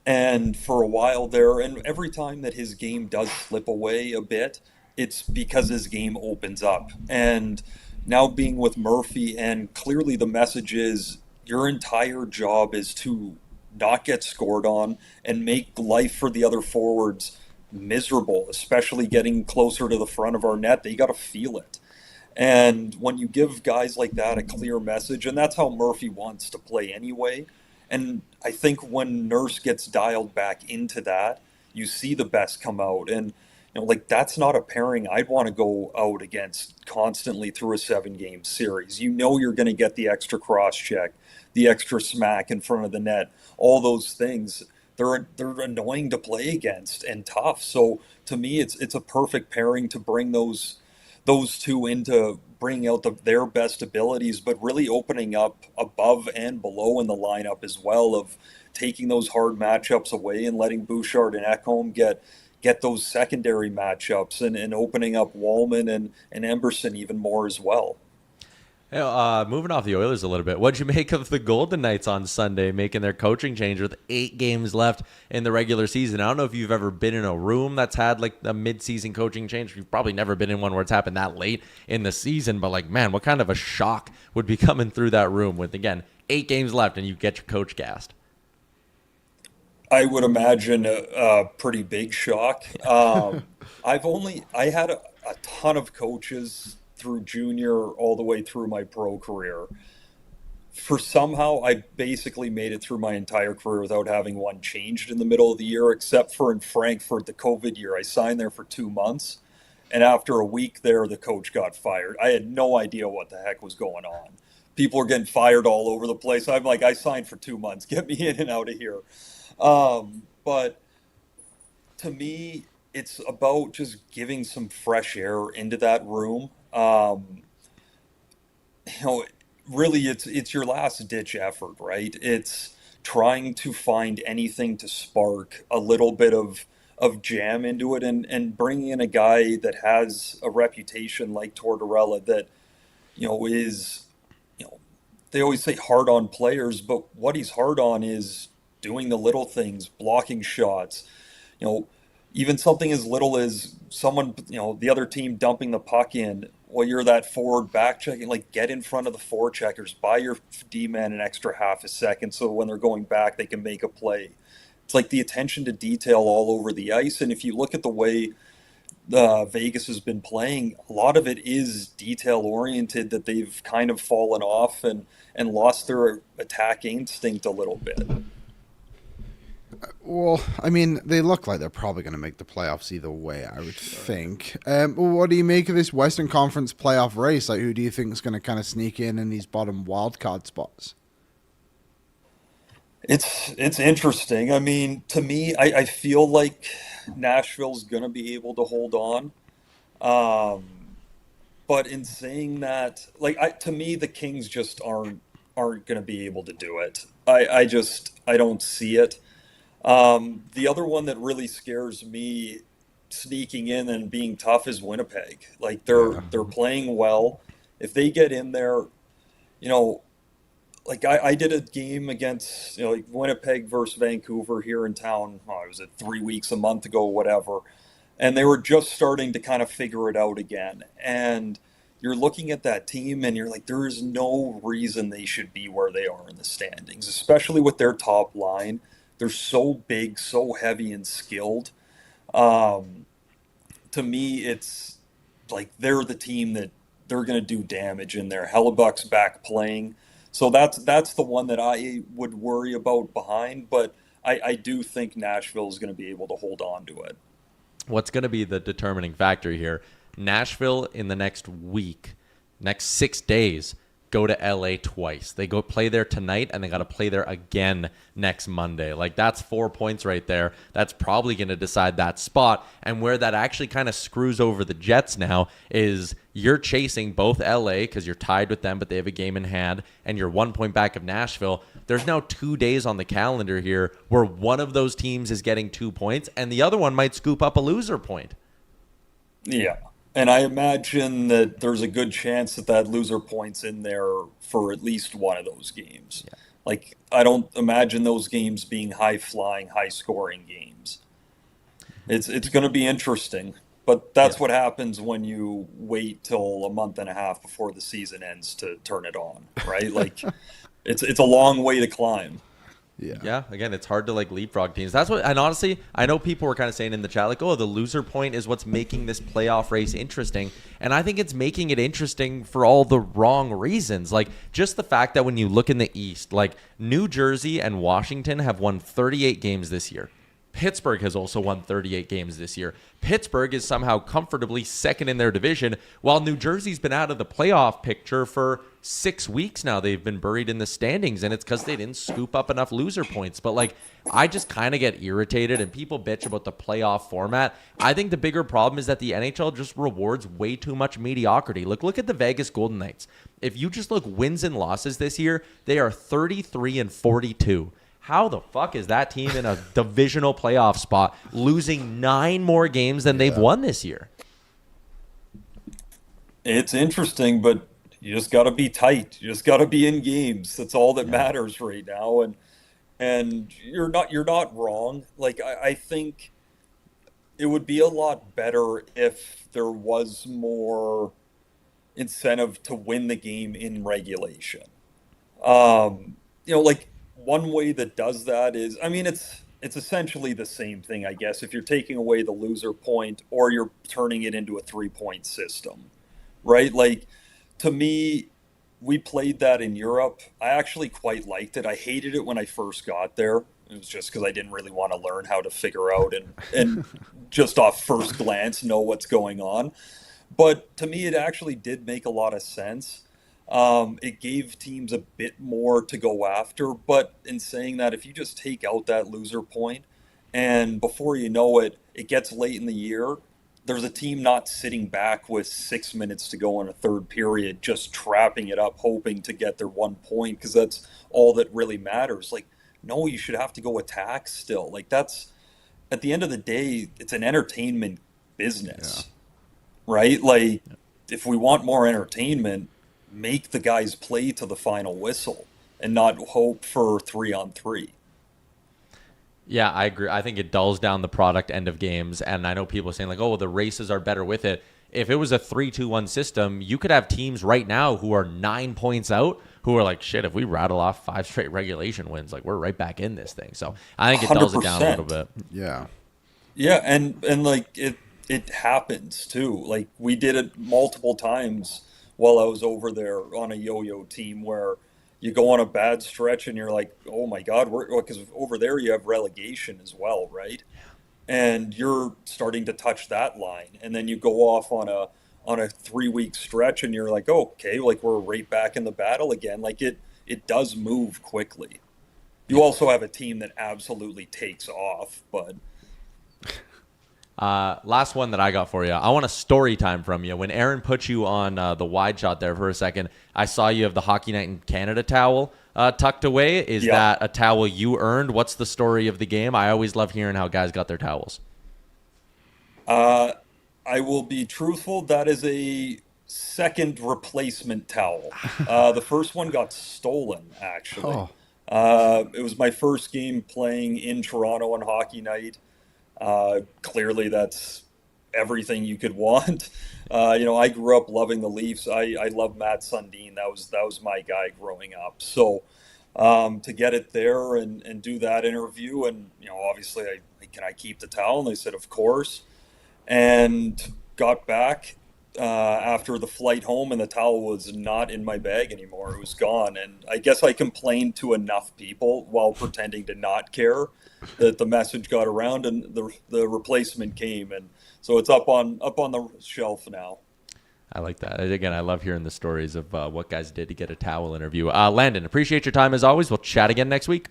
And for a while there, and every time that his game does slip away a bit, it's because his game opens up. And now being with Murphy, and clearly the message is your entire job is to not get scored on and make life for the other forwards miserable, especially getting closer to the front of our net. They got to feel it. And when you give guys like that a clear message, and that's how Murphy wants to play anyway, and I think when Nurse gets dialed back into that, you see the best come out. And that's not a pairing I'd want to go out against constantly through a 7-game series. You're going to get the extra cross check, the extra smack in front of the net, all those things. They're annoying to play against and tough. So to me, it's a perfect pairing to bring those two into bringing out their best abilities, but really opening up above and below in the lineup as well, of taking those hard matchups away and letting Bouchard and Ekholm get those secondary matchups and opening up Wallman and Emberson even more as well. Hey, moving off the Oilers a little bit, what'd you make of the Golden Knights on Sunday making their coaching change with 8 games left in the regular season? I don't know if you've ever been in a room that's had like a mid-season coaching change. You've probably never been in one where it's happened that late in the season, but like, man, what kind of a shock would be coming through that room with, again, 8 games left and you get your coach gassed? I would imagine a pretty big shock. I had a ton of coaches through junior all the way through my pro career. For somehow, I basically made it through my entire career without having one changed in the middle of the year, except for in Frankfurt, the COVID year. I signed there for 2 months, and after a week there, the coach got fired. I had no idea what the heck was going on. People were getting fired all over the place. I'm like, I signed for 2 months. Get me in and out of here. But to me, it's about just giving some fresh air into that room. You know, really, it's your last ditch effort, right? It's trying to find anything to spark a little bit of jam into it, and bringing in a guy that has a reputation like Tortorella that is, they always say hard on players, but what he's hard on is doing the little things, blocking shots, you know, even something as little as someone, the other team dumping the puck in. Well, you're that forward back checking, like get in front of the forecheckers, buy your D-man an extra half a second so when they're going back, they can make a play. It's like the attention to detail all over the ice. And if you look at the way Vegas has been playing, a lot of it is detail oriented, that they've kind of fallen off and lost their attack instinct a little bit. Well, I mean, they look like they're probably going to make the playoffs either way, I would think. What do you make of this Western Conference playoff race? Like, who do you think is going to kind of sneak in these bottom wildcard spots? It's interesting. I mean, to me, I feel like Nashville's going to be able to hold on. But in saying that, to me, the Kings just aren't going to be able to do it. I don't see it. The other one that really scares me sneaking in and being tough is Winnipeg. Like they're playing well. If they get in there, I did a game against Winnipeg versus Vancouver here in town. Was it 3 weeks, a month ago, whatever, and they were just starting to kind of figure it out again. And you're looking at that team and you're like, there is no reason they should be where they are in the standings, especially with their top line. They're so big, so heavy and skilled. To me, it's like they're the team that they're going to do damage in there. Hellebuck's back playing. So that's the one that I would worry about behind. But I do think Nashville is going to be able to hold on to it. What's going to be the determining factor here? Nashville in the next week, next 6 days, go to LA twice. They go play there tonight, and they got to play there again next Monday. Like, that's 4 points right there. That's probably going to decide that spot. And where that actually kind of screws over the Jets now is you're chasing both LA because you're tied with them, but they have a game in hand, and you're 1 point back of Nashville. There's now 2 days on the calendar here where one of those teams is getting 2 points, and the other one might scoop up a loser point. Yeah. And I imagine that there's a good chance that loser point's in there for at least one of those games. Yeah. Like, I don't imagine those games being high-flying, high-scoring games. It's going to be interesting, but that's what happens when you wait till a month and a half before the season ends to turn it on, right? Like, it's a long way to climb. Yeah. Again, it's hard to leapfrog teams. That's what, and honestly, I know people were kind of saying in the chat, oh, the loser point is what's making this playoff race interesting. And I think it's making it interesting for all the wrong reasons. Like, just the fact that when you look in the East, New Jersey and Washington have won 38 games this year. Pittsburgh has also won 38 games this year. Pittsburgh is somehow comfortably second in their division, while New Jersey's been out of the playoff picture for 6 weeks now. They've been buried in the standings, and it's because they didn't scoop up enough loser points. But, I just kind of get irritated, and people bitch about the playoff format. I think the bigger problem is that the NHL just rewards way too much mediocrity. Look at the Vegas Golden Knights. If you just look wins and losses this year, they are 33-42. How the fuck is that team in a divisional playoff spot losing 9 more games than they've won this year? It's interesting, but you just got to be tight. You just got to be in games. That's all that matters right now. And you're not wrong. I think it would be a lot better if there was more incentive to win the game in regulation. One way that does that is, it's essentially the same thing, I guess, if you're taking away the loser point or you're turning it into a 3-point system, right? Like, to me, we played that in Europe. I actually quite liked it. I hated it when I first got there. It was just because I didn't really want to learn how to figure out and just off first glance know what's going on. But to me, it actually did make a lot of sense. It gave teams a bit more to go after, but in saying that, if you just take out that loser point, and before you know it, it gets late in the year, there's a team not sitting back with 6 minutes to go in a third period, just trapping it up, hoping to get their 1 point, because that's all that really matters. Like, no, you should have to go attack still. Like, that's, at the end of the day, it's an entertainment business, right? Like, if we want more entertainment, make the guys play to the final whistle and not hope for 3-on-3. Yeah, I agree. I think it dulls down the product end of games. And I know people are saying like, oh, the races are better with it. If it was a 3-2-1 system, you could have teams right now who are 9 points out who are like, shit, if we rattle off 5 straight regulation wins, like we're right back in this thing. So I think it dulls it down a little bit. Yeah. Yeah, and like it happens too. Like, we did it multiple times while I was over there on a yo-yo team where you go on a bad stretch and you're like, oh my God, because over there you have relegation as well, right? And you're starting to touch that line. And then you go off on a 3-week stretch and you're like, oh, okay, like we're right back in the battle again. Like it does move quickly. You also have a team that absolutely takes off, but... Last one that I got for you. I want a story time from you. When Aaron put you on the wide shot there for a second, I saw you have the Hockey Night in Canada towel tucked away. Is that a towel you earned? What's the story of the game? I always love hearing how guys got their towels. I will be truthful. That is a second replacement towel. The first one got stolen, actually. It was my first game playing in Toronto on Hockey Night. Clearly that's everything you could want. I grew up loving the Leafs. I love Matt Sundin. That was my guy growing up. So, to get it there and do that interview and, obviously can I keep the towel? And they said, of course, and got back, after the flight home and the towel was not in my bag anymore. It was gone. And I guess I complained to enough people while pretending to not care that the message got around and the replacement came. And so it's up on the shelf now. I like that. Again, I love hearing the stories of what guys did to get a towel interview. Landon, appreciate your time as always. We'll chat again next week.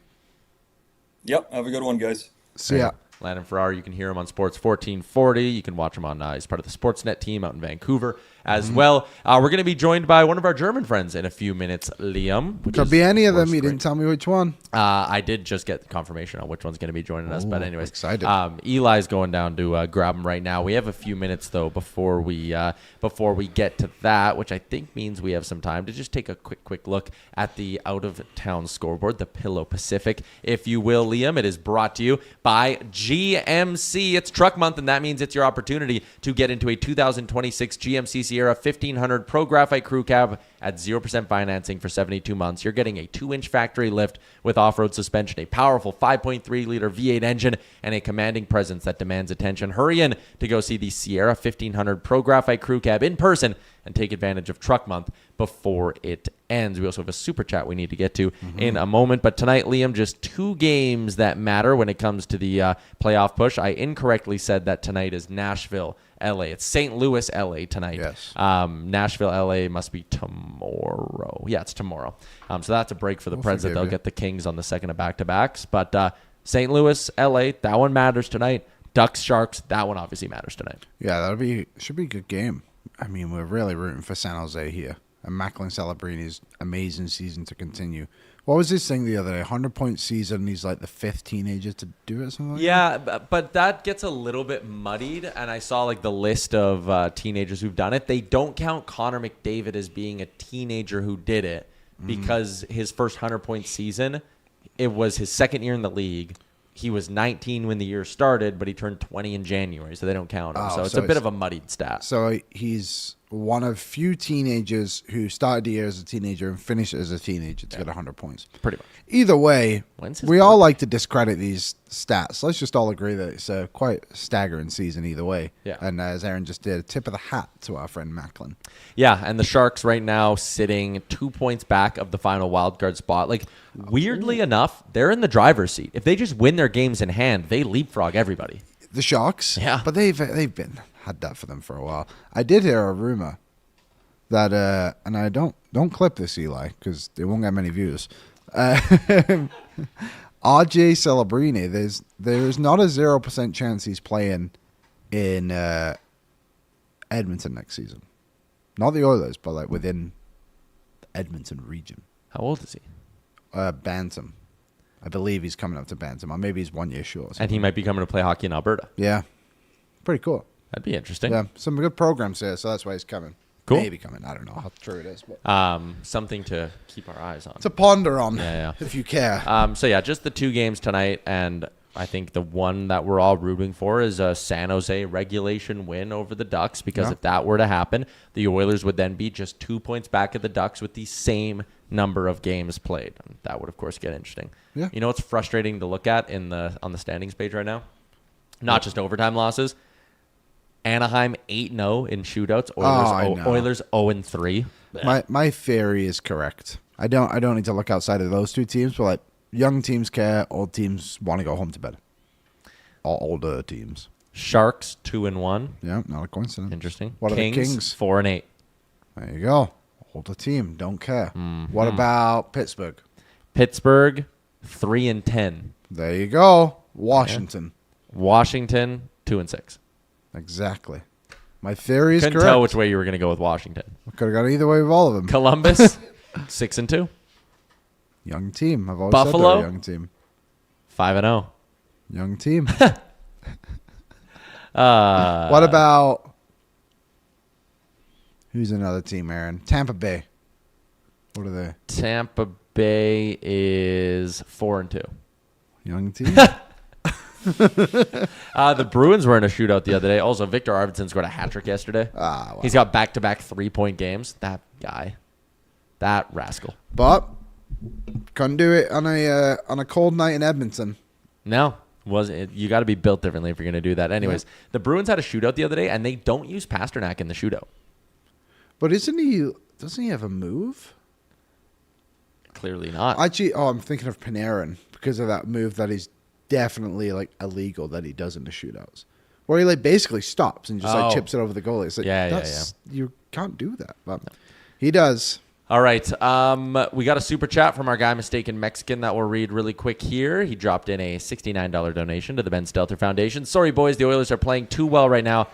Yep. Have a good one, guys. See ya. Landon Ferraro, you can hear him on Sports 1440. You can watch him on, he's part of the Sportsnet team out in Vancouver as well. We're going to be joined by one of our German friends in a few minutes, Liam. Could be any of them. You didn't tell me which one. I did just get confirmation on which one's going to be joining us. But anyways, excited. Eli's going down to grab him right now. We have a few minutes, though, before we get to that, which I think means we have some time to just take a quick look at the out-of-town scoreboard, the Pillow Pacific, if you will, Liam. It is brought to you by GMC. It's Truck Month, and that means it's your opportunity to get into a 2026 GMC Sierra 1500 Pro Graphite Crew Cab at 0% financing for 72 months. You're getting a 2-inch factory lift with off-road suspension, a powerful 5.3-liter V8 engine, and a commanding presence that demands attention. Hurry in to go see the Sierra 1500 Pro Graphite Crew Cab in person and take advantage of Truck Month before it ends. We also have a super chat we need to get to in a moment. But tonight, Liam, just 2 games that matter when it comes to the playoff push. I incorrectly said that tonight is Nashville, LA. It's St. Louis, LA tonight. Yes. Nashville, LA must be tomorrow. Yeah, it's tomorrow. So that's a break for the Preds that they'll get the Kings on the second of back-to-backs. But St. Louis, LA, that one matters tonight. Ducks, Sharks, that one obviously matters tonight. Yeah, should be a good game. I mean, we're really rooting for San Jose here. And Macklin Celebrini's amazing season to continue. What was his thing the other day? 100-point season, and he's like the 5th teenager to do it or something like that? But that gets a little bit muddied, and I saw like the list of teenagers who've done it. They don't count Connor McDavid as being a teenager who did it because his first 100-point season, it was his second year in the league. He was 19 when the year started, but he turned 20 in January, so they don't count him. So it's a bit of a muddied stat. So he's one of few teenagers who started the year as a teenager and finished as a teenager to get 100 points. Pretty much. Either way, When's his we all birthday? like to discredit these stats. Let's just all agree that it's a quite staggering season either way. Yeah. And as Aaron just did, a tip of the hat to our friend Macklin. Yeah, and the Sharks right now sitting 2 points back of the final wildcard spot. Like, weirdly enough, they're in the driver's seat. If they just win their games in hand, they leapfrog everybody. The Sharks? Yeah. But they've had that for them for a while. I did hear a rumor that, and I don't clip this, Eli, because they won't get many views. RJ Celebrini, there's not a 0% chance he's playing in Edmonton next season. Not the Oilers, but like within the Edmonton region. How old is he? Bantam. I believe he's coming up to Bantam, or maybe he's 1 year short. And he might be coming to play hockey in Alberta. Yeah. Pretty cool. That'd be interesting. Yeah, some good programs here, so that's why he's coming. Cool. Maybe coming. I don't know how true it is. But Something to keep our eyes on. to ponder on, Yeah. if you care. So, yeah, just the 2 games tonight, and I think the one that we're all rooting for is a San Jose regulation win over the Ducks, because if that were to happen, the Oilers would then be just 2 points back of the Ducks with the same number of games played. And that would, of course, get interesting. Yeah. You know what's frustrating to look at on the standings page right now? Not just overtime losses. Anaheim 8-0 in shootouts. Oilers 0-3. My theory is correct. I don't need to look outside of those 2 teams, but like young teams care, old teams want to go home to bed. All older teams. Sharks 2-1. Yeah, not a coincidence. Interesting. What are the Kings? 4-8. There you go. Older team, don't care. What about Pittsburgh? Pittsburgh 3-10. There you go. Washington. Washington 2-6. Exactly. My theory is Couldn't correct. tell which way you were going to go with Washington. Could have gone either way with all of them. Columbus 6-2. Young team. I've always Buffalo? said they're a young team. 5-0. Young team. What about who's another team, Aaron? Tampa Bay. What are they? Tampa Bay is 4-2. Young team. The Bruins were in a shootout the other day. Also, Victor Arvidsson scored a hat trick yesterday. Wow. He's got back-to-back 3-point games. That guy, that rascal. But couldn't do it on a cold night in Edmonton. No, you got to be built differently if you're going to do that. Anyways, the Bruins had a shootout the other day, and they don't use Pasternak in the shootout. But doesn't he have a move? Clearly not. Actually, I'm thinking of Panarin because of that move that is definitely like illegal that he does in the shootouts, where he like basically stops and just like chips it over the goalie. It's like, you can't do that, but he does. All right. We got a super chat from our guy Mistaken Mexican that we'll read really quick here. He dropped in a $69 donation to the Ben Stelter Foundation. Sorry, boys, the Oilers are playing too well right now,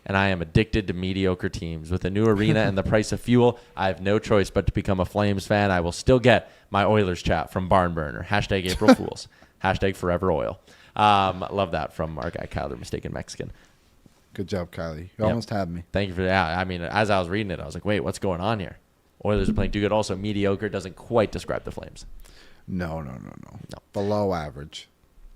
and I am addicted to mediocre teams. With a new arena and the price of fuel, I have no choice but to become a Flames fan. I will still get my Oilers chat from Barn Burner. Hashtag April Fools. Hashtag Forever Oil. Love that from our guy Kyler Mistaken Mexican. Good job, Kylie. You almost had me. Thank you for that. I mean, as I was reading it, I was like, wait, what's going on here? Oilers are playing too good. Also, mediocre doesn't quite describe the Flames. No. Below average.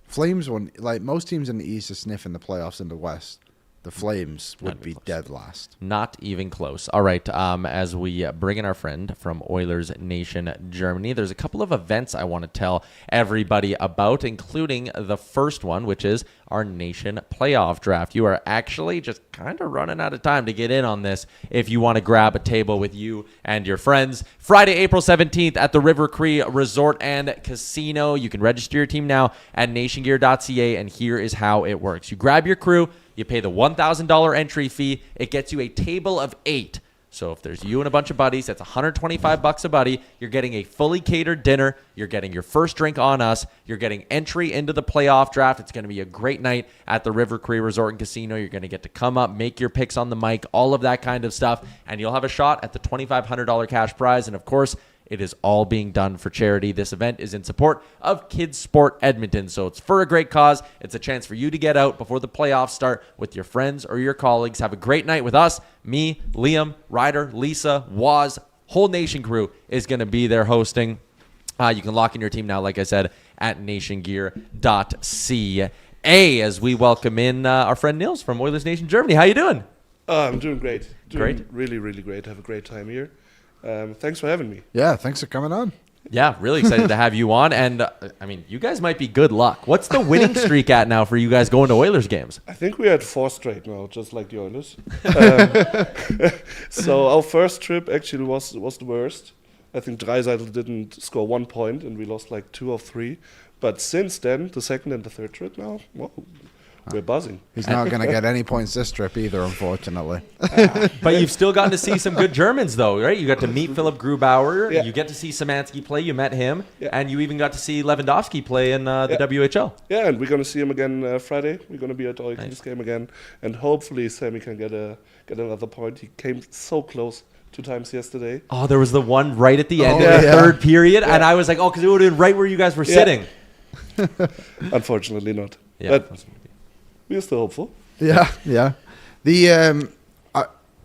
Flames, like most teams in the East are sniffing the playoffs in the West. The Flames would be dead last. Not even close. All right, as we bring in our friend from Oilersnation, Germany, there's a couple of events I want to tell everybody about, including the first one, which is our Nation Playoff Draft. You are actually just kind of running out of time to get in on this if you want to grab a table with you and your friends. Friday, April 17th at the River Cree Resort and Casino. You can register your team now at nationgear.ca, and here is how it works. You grab your crew. You pay the $1,000 entry fee. It gets you a table of 8. So if there's you and a bunch of buddies, that's $125 a buddy. You're getting a fully catered dinner. You're getting your first drink on us. You're getting entry into the playoff draft. It's going to be a great night at the River Cree Resort and Casino. You're going to get to come up, make your picks on the mic, all of that kind of stuff, and you'll have a shot at the $2,500 cash prize. And of course, it is all being done for charity. This event is in support of Kids Sport Edmonton, so it's for a great cause. It's a chance for you to get out before the playoffs start with your friends or your colleagues. Have a great night with us. Me, Liam, Ryder, Lisa, Waz, whole Nation crew is going to be there hosting. You can lock in your team now, like I said, at nationgear.ca as we welcome in our friend Nils from Oilersnation Germany. How you doing? I'm doing great. Great. Really, really great. Have a great time here. Thanks for having me. Yeah, thanks for coming on. Yeah, really excited to have you on. And, I mean, you guys might be good luck. What's the winning streak at now for you guys going to Oilers games? I think we're at 4 straight now, just like the Oilers. So our first trip actually was the worst. I think Draisaitl didn't score 1 point, and we lost like 2 of 3. But since then, the second and the third trip now, whoa, we're buzzing. He's not going to get any points this trip either, unfortunately. But you've still gotten to see some good Germans, though, right? You got to meet Philipp Grubauer. Yeah. You get to see Szymanski play. You met him. Yeah. And you even got to see Lewandowski play in the WHL. Yeah, and we're going to see him again Friday. We're going to be at the Oilersnation game again. And hopefully Sammy can get another point. He came so close 2 times yesterday. Oh, there was the one right at the end Oh, of the yeah. third period. And I was like, because it would have been right where you guys were Yeah. sitting. Unfortunately not. Yeah. But we're still hopeful. Yeah, yeah. The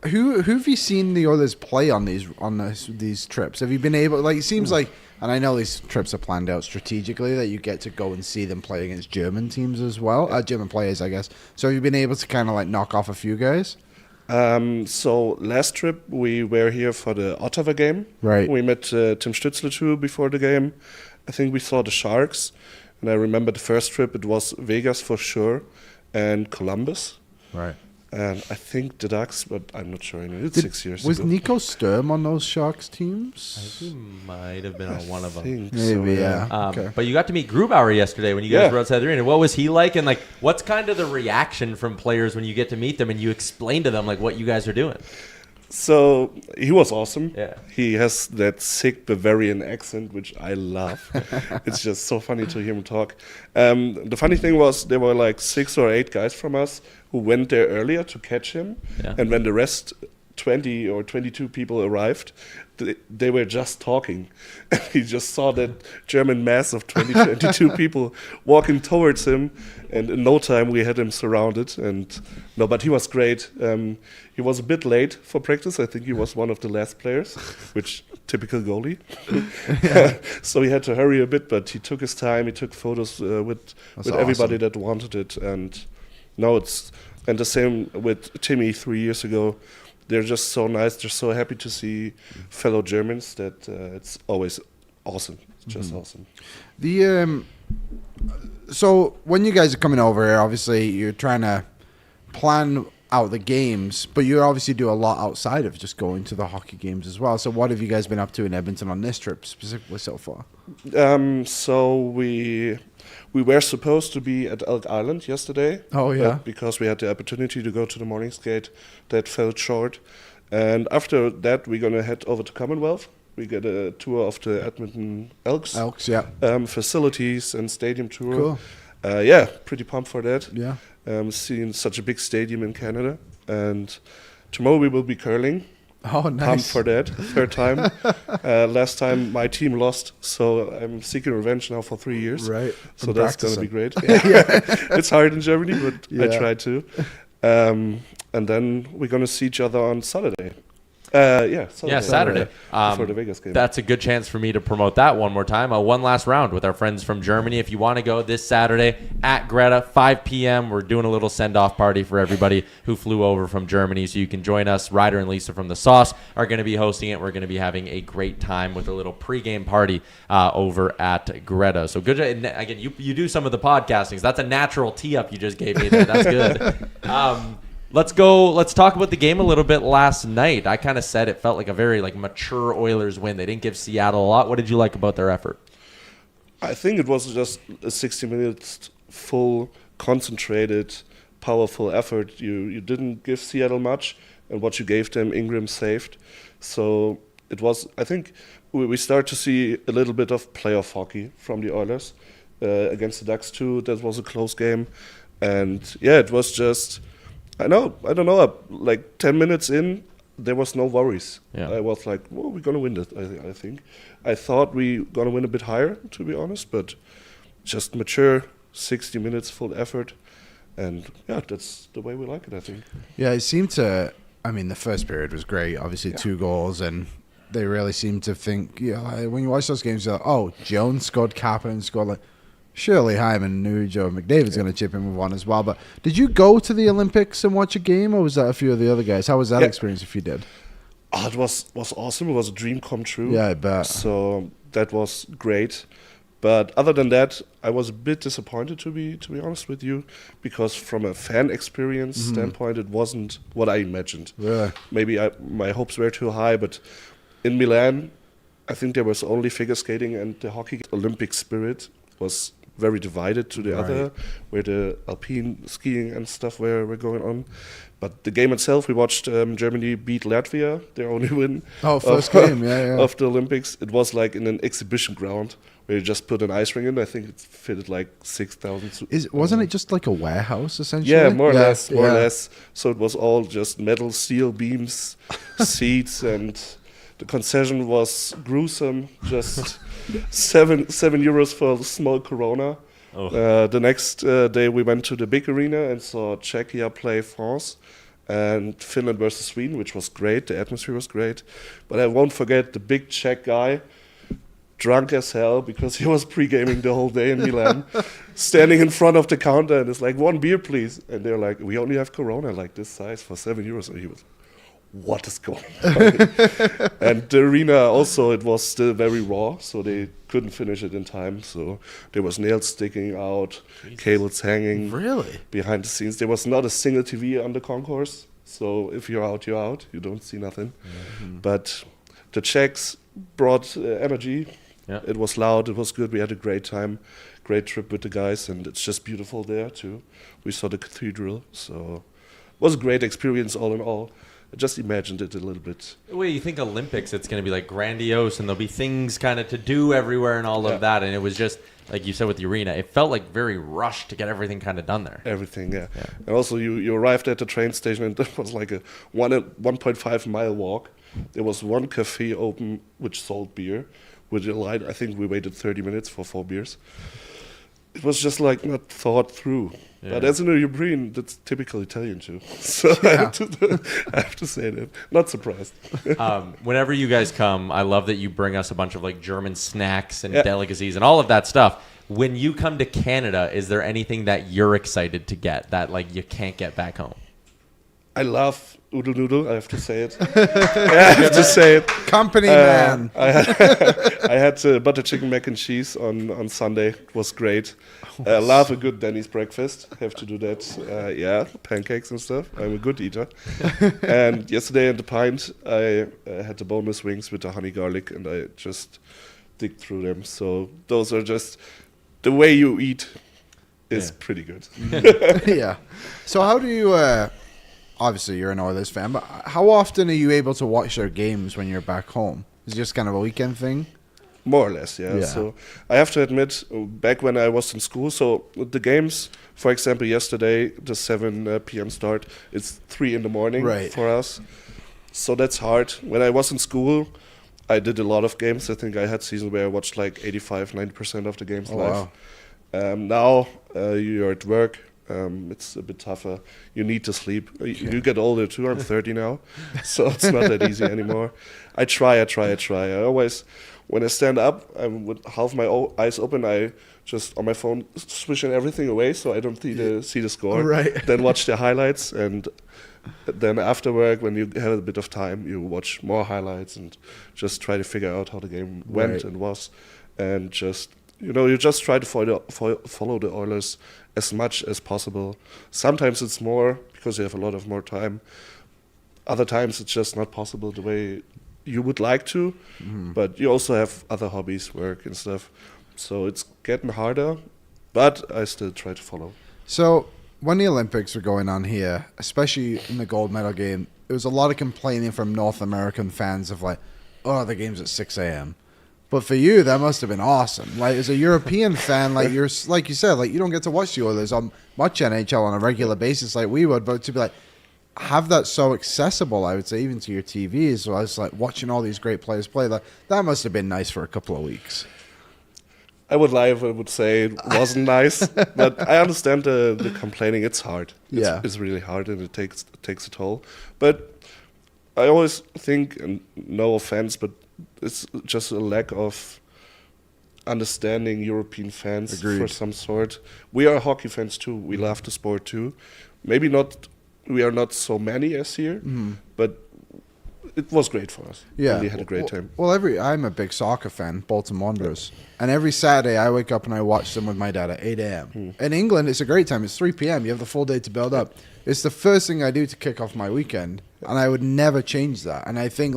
who have you seen the Oilers play on these trips? Have you been able? Like, it seems like, and I know these trips are planned out strategically that you get to go and see them play against German teams as well, German players, I guess. So have you been able to kind of like knock off a few guys? So last trip we were here for the Ottawa game. Right. We met Tim Stützle too before the game. I think we saw the Sharks, and I remember the first trip it was Vegas for sure, and Columbus, Right. and I think the Ducks, but I'm not sure. It's 6 years Was ago. Nico Sturm on those Sharks teams? He might have been on one of them. Think Maybe, so, yeah. Okay. But you got to meet Grubauer yesterday when you guys Yeah. were outside the arena. What was he like? And, like, what's kind of the reaction from players when you get to meet them and you explain to them, like, what you guys are doing? So he was awesome. Yeah. He has that sick Bavarian accent, which I love. It's just so funny to hear him talk. The funny thing was there were like 6 or 8 guys from us who went there earlier to catch him. Yeah. And when the rest 20 or 22 people arrived, they were just talking. And he just saw that German mass of 22 people walking towards him. And in no time, we had him surrounded. But he was great. He was a bit late for practice. I think he was one of the last players, which typical goalie. So he had to hurry a bit, but he took his time. He took photos with everybody that wanted it. And the same with Timmy 3 years ago. They're just so nice. They're so happy to see fellow Germans that it's always awesome. It's just awesome. The so when you guys are coming over here, obviously you're trying to plan out the games, but you obviously do a lot outside of just going to the hockey games as well. So what have you guys been up to in Edmonton on this trip specifically so far? So we were supposed to be at Elk Island yesterday. Oh, yeah. But because we had the opportunity to go to the morning skate, that fell short. And after that, we're going to head over to Commonwealth. We get a tour of the Edmonton Elks. Yeah. Facilities and stadium tour. Cool. Pretty pumped for that. Yeah. Seeing such a big stadium in Canada. And tomorrow we will be curling. Oh, nice. Pumped for that. 3rd time. Last time my team lost, so I'm seeking revenge now for 3 years. Right. So From that's going to be practicing. great. It's hard in Germany, but I Yeah. try to. And then we're going to see each other on Saturday. Saturday. Before the Vegas game. That's a good chance for me to promote that one more time. One last round with our friends from Germany. If you want to go this Saturday at Greta, 5 p.m., we're doing a little send-off party for everybody who flew over from Germany. So you can join us. Ryder and Lisa from The Sauce are going to be hosting it. We're going to be having a great time with a little pregame party over at Greta. So good. And again, you do some of the podcasting. So that's a natural tee-up you just gave me there. That's good. Let's go. Let's talk about the game a little bit last night. I kind of said it felt like a very mature Oilers win. They didn't give Seattle a lot. What did you like about their effort? I think it was just a 60 minutes full, concentrated, powerful effort. You didn't give Seattle much, and what you gave them, Ingram saved. So it was, I think, we start to see a little bit of playoff hockey from the Oilers against the Ducks too. That was a close game. And it was just... I don't know, like 10 minutes in, there was no worries. Yeah. I was like, well, we're going to win this, I think. I thought we going to win a bit higher, to be honest, but just mature, 60 minutes, full effort. And, that's the way we like it, I think. Yeah, it seemed to, the first period was great. Obviously, 2 goals, and they really seemed to think, when you watch those games, you're like, oh, Jones scored, Kapanen scored, surely Hyman knew Joe McDavid's going to chip in with one as well. But did you go to the Olympics and watch a game, or was that a few of the other guys? How was that experience if you did? Oh, it was awesome. It was a dream come true. Yeah, I bet. So that was great. But other than that, I was a bit disappointed, to be honest with you, because from a fan experience standpoint, it wasn't what I imagined. Really? Maybe my hopes were too high, but in Milan, I think there was only figure skating, and the hockey Olympic spirit was very divided to the other, where the alpine skiing and stuff were going on. But the game itself, we watched Germany beat Latvia, their only win. Oh, first game, of the Olympics. It was like in an exhibition ground where you just put an ice ring in. I think it fitted like 6,000. Wasn't it just like a warehouse essentially? Yeah, more or less. So it was all just metal, steel beams, seats, and the concession was gruesome. Just €7 for a small Corona. The next day we went to the big arena and saw Czechia play France and Finland versus Sweden, which was great. The atmosphere was great. But I won't forget the big Czech guy, drunk as hell because he was pre-gaming the whole day in Milan, standing in front of the counter and it's like, 1 beer please. And they're like, we only have Corona like this size for €7. And he was, what is going on? And the arena also, it was still very raw, so they couldn't finish it in time. So there was nails sticking out, cables hanging behind the scenes. There was not a single TV on the concourse, so if you're out, you're out. You don't see nothing. But the Czechs brought energy. Yeah. It was loud, it was good. We had a great time, great trip with the guys, and it's just beautiful there too. We saw the cathedral, so it was a great experience all in all. I just imagined it a little bit. Well, you think Olympics, it's going to be like grandiose and there'll be things kind of to do everywhere and all of that. And it was just, like you said with the arena, it felt like very rushed to get everything kind of done there. Everything, yeah. And also you arrived at the train station and it was like a 1.5 mile walk. There was one cafe open which sold beer. With a line, I think we waited 30 minutes for 4 beers. It was just like not thought through. Yeah. But as an European, that's typical Italian too. So I have to say that. Not surprised. Whenever you guys come, I love that you bring us a bunch of like German snacks and delicacies and all of that stuff. When you come to Canada, is there anything that you're excited to get that like you can't get back home? I love Udon Noodle, I have to say it. I have to say it. Company man. I had butter chicken mac and cheese on Sunday. It was great. I love a good Denny's breakfast. Have to do that. Pancakes and stuff. I'm a good eater. And yesterday at the Pint, I had the boneless wings with the honey garlic, and I just dig through them. So those are just the way you eat is pretty good. Yeah. So how do you... obviously, you're an Oilers fan, but how often are you able to watch their games when you're back home? Is it just kind of a weekend thing? More or less, yeah. So I have to admit, back when I was in school, so the games, for example, yesterday, the 7 p.m. start, it's 3 in the morning for us. So that's hard. When I was in school, I did a lot of games. I think I had seasons where I watched like 85-90% of the games live. Wow. Now you're at work. It's a bit tougher. You need to sleep. You get older too. I'm 30 now, so it's not that easy anymore. I try. I always, when I stand up, I'm with half my eyes open. I just on my phone swishing everything away so I don't see the score. Right. Then watch the highlights, and then after work, when you have a bit of time, you watch more highlights and just try to figure out how the game went and was, and just. You just try to follow the Oilers as much as possible. Sometimes it's more because you have a lot of more time. Other times it's just not possible the way you would like to. But you also have other hobbies, work and stuff. So it's getting harder, but I still try to follow. So when the Olympics were going on here, especially in the gold medal game, there was a lot of complaining from North American fans of like, oh, the game's at 6 a.m. But for you, that must have been awesome. Like as a European fan, like you're like you said, like you don't get to watch the Oilers on much NHL on a regular basis like we would, but to be like have that so accessible, I would say, even to your TVs. So I was like watching all these great players play. That must have been nice for a couple of weeks. I would lie if I would say it wasn't nice, but I understand the complaining. It's hard. It's really hard, and it takes a toll. But I always think, and no offense, but it's just a lack of understanding European fans Agreed. for some sort. We are hockey fans too. We love the sport too. Maybe not. We are not so many as here, but it was great for us. Yeah, We had a great time. Well, I'm a big soccer fan, Bolton Wanderers, and every Saturday I wake up and I watch them with my dad at 8 a.m. In England, it's a great time. It's 3 p.m. You have the full day to build up. It's the first thing I do to kick off my weekend, and I would never change that. And I think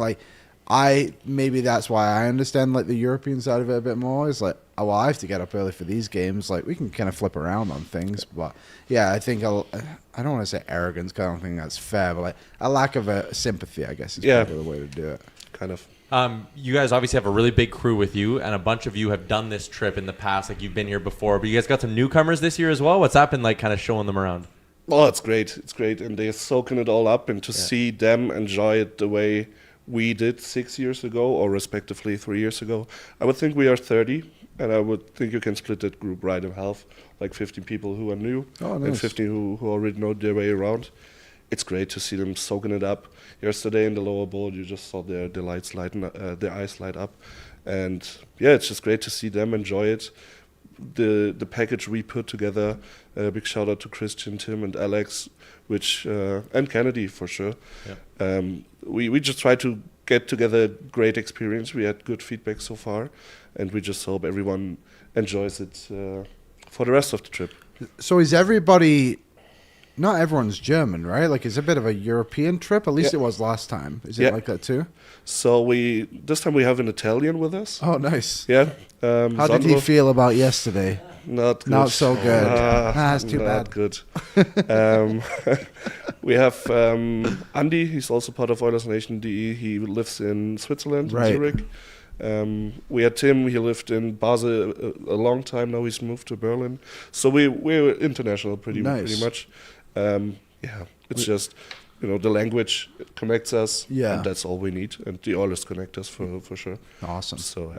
maybe that's why I understand the European side of it a bit more. It's like, oh, well, I have to get up early for these games. We can kind of flip around on things, but yeah, I think I don't want to say arrogance, because I don't think that's fair, but a lack of a sympathy, I guess, is probably the way to do it. Kind of. You guys obviously have a really big crew with you, and a bunch of you have done this trip in the past. You've been here before, but you guys got some newcomers this year as well. What's that been like, kind of showing them around? Oh, it's great. It's great, and they're soaking it all up, and to see them enjoy it the way we did 6 years ago, or respectively 3 years ago. I would think we are 30, and I would think you can split that group right in half, 15 people who are new, and 15 who already know their way around. It's great to see them soaking it up. Yesterday in the lower bowl, you just saw their eyes light up, and yeah, it's just great to see them enjoy it. The package we put together, big shout out to Christian, Tim, and Alex, and Kennedy for sure. Yeah. We just try to get together a great experience. We had good feedback so far, and we just hope everyone enjoys it for the rest of the trip. So is everybody? Not everyone's German, right? It's a bit of a European trip. At least it was last time. Is it like that too? So this time we have an Italian with us. Oh, nice. Yeah. How did he feel about yesterday? Not good. Not so good. That's too not bad. Good. We have Andy. He's also part of Oilersnation DE. He lives in Switzerland, in Zurich. We had Tim. He lived in Basel a long time now. He's moved to Berlin. So we're international pretty much. It's just the language connects us. Yeah, and that's all we need. And the Oilers connect us for sure. Awesome. So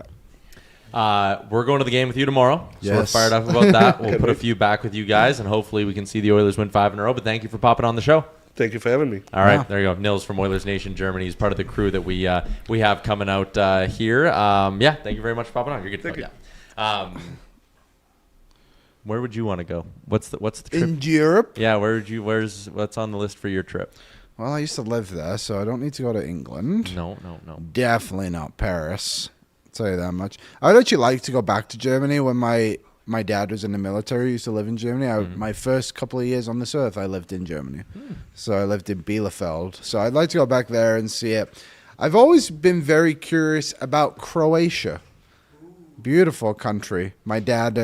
we're going to the game with you tomorrow. So we're fired up about that. We'll put a few back with you guys, and hopefully we can see the Oilers win 5 in a row. But thank you for popping on the show. Thank you for having me. All right, there you go. Nils from Oilersnation Germany is part of the crew that we have coming out here. Thank you very much for popping on. You're good. Thank you. Where would you want to go? What's the trip? In Europe? Yeah, what's on the list for your trip? Well, I used to live there, so I don't need to go to England. No. Definitely not Paris. I'll tell you that much. I'd actually like to go back to Germany. When my dad was in the military, he used to live in Germany. My first couple of years on this earth, I lived in Germany. So I lived in Bielefeld. So I'd like to go back there and see it. I've always been very curious about Croatia. Beautiful country. My dad,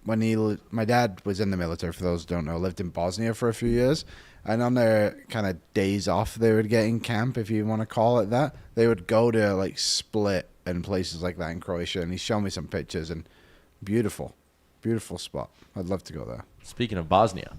my dad was in the military, for those who don't know, lived in Bosnia for a few years. And on their kind of days off they would get in camp, if you want to call it that, they would go to Split and places like that in Croatia. And he showed me some pictures, and beautiful spot. I'd love to go there. Speaking of Bosnia.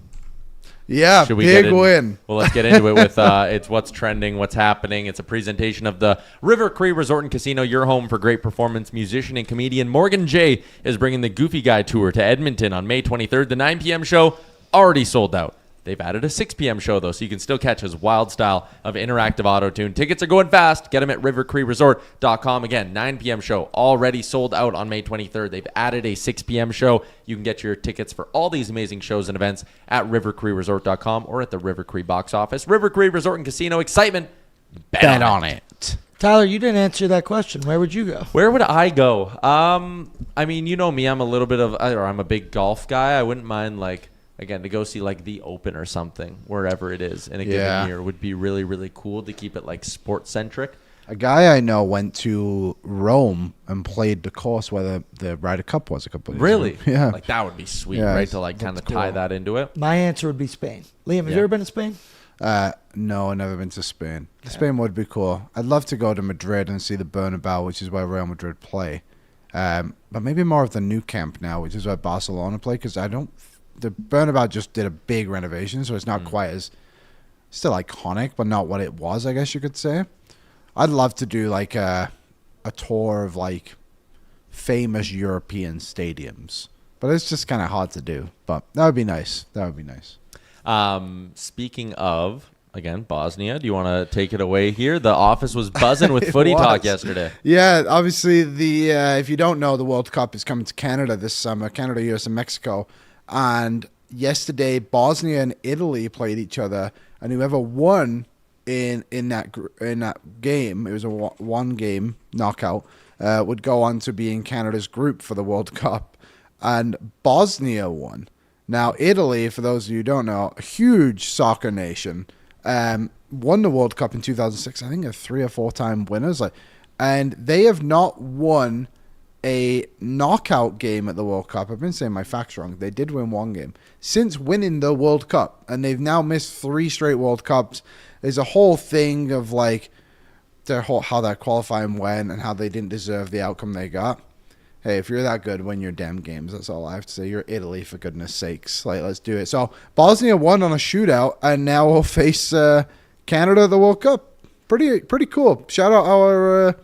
Yeah, big win. Well, let's get into it with it's what's trending, what's happening. It's a presentation of the River Cree Resort and Casino, your home for great performance. Musician and comedian Morgan J is bringing the Goofy Guy Tour to Edmonton on May 23rd. The 9 p.m. show already sold out. They've added a 6 p.m. show, though, so you can still catch his wild style of interactive auto-tune. Tickets are going fast. Get them at rivercreeresort.com. Again, 9 p.m. show already sold out on May 23rd. They've added a 6 p.m. show. You can get your tickets for all these amazing shows and events at rivercreeresort.com or at the River Cree box office. River Cree Resort and Casino. Excitement. Bet on it. Tyler, you didn't answer that question. Where would you go? Where would I go? I mean, you know me. I'm a big golf guy. I wouldn't mind, again, to go see the Open or something, wherever it is in a given year, would be really, really cool to keep it sports centric. A guy I know went to Rome and played the course where the Ryder Cup was a couple of years ago. Really? Yeah. That would be sweet, right? To kind of tie that into it. My answer would be Spain. Liam, have you ever been to Spain? No, I've never been to Spain. Okay. Spain would be cool. I'd love to go to Madrid and see the Bernabeu, which is where Real Madrid play. But maybe more of the new camp now, which is where Barcelona play, because the Bernabeu just did a big renovation, so it's not quite as still iconic, but not what it was, I guess you could say. I'd love to do a tour of famous European stadiums, but it's just kind of hard to do. But that would be nice. Speaking of again, Bosnia. Do you want to take it away here? The office was buzzing with footy talk yesterday. Yeah, obviously if you don't know, the World Cup is coming to Canada this summer. Canada, US, and Mexico. And yesterday, Bosnia and Italy played each other, and whoever won in that game, it was a one game knockout, would go on to be in Canada's group for the World Cup, and Bosnia won. Now, Italy, for those of you who don't know, a huge soccer nation, won the World Cup in 2006. I think they're 3 or 4 time winners, and they have not won a knockout game at the World Cup. I've been saying my facts wrong. They did win one game since winning the World Cup, and they've now missed 3 straight World Cups. There's a whole thing of how that qualifying went and how they didn't deserve the outcome they got. Hey, if you're that good, win your damn games. That's all I have to say. You're Italy, for goodness sakes. Let's do it. So Bosnia won on a shootout, and now will face Canada at the World Cup. Pretty cool. Shout out our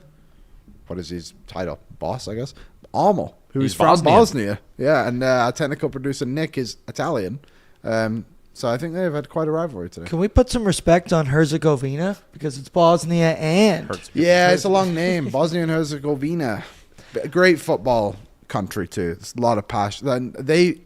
what is his title? Boss, I guess. Amo, who's from Bosnia. Yeah, and our technical producer Nick is Italian. So I think they've had quite a rivalry today. Can we put some respect on Herzegovina? Because it's Bosnia and... Yeah, it's a long name. Bosnia and Herzegovina. Great football country, too. There's a lot of passion. They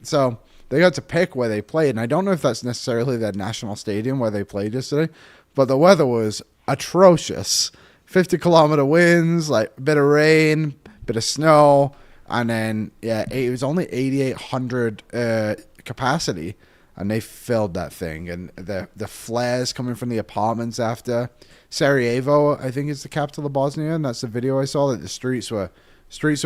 got to pick where they played, and I don't know if that's necessarily their national stadium where they played yesterday, but the weather was atrocious. 50-kilometer winds, a bit of rain, bit of snow, and then, it was only 8,800 capacity, and they filled that thing. And the flares coming from the apartments after. Sarajevo, I think, is the capital of Bosnia, and that's the video I saw, that the streets were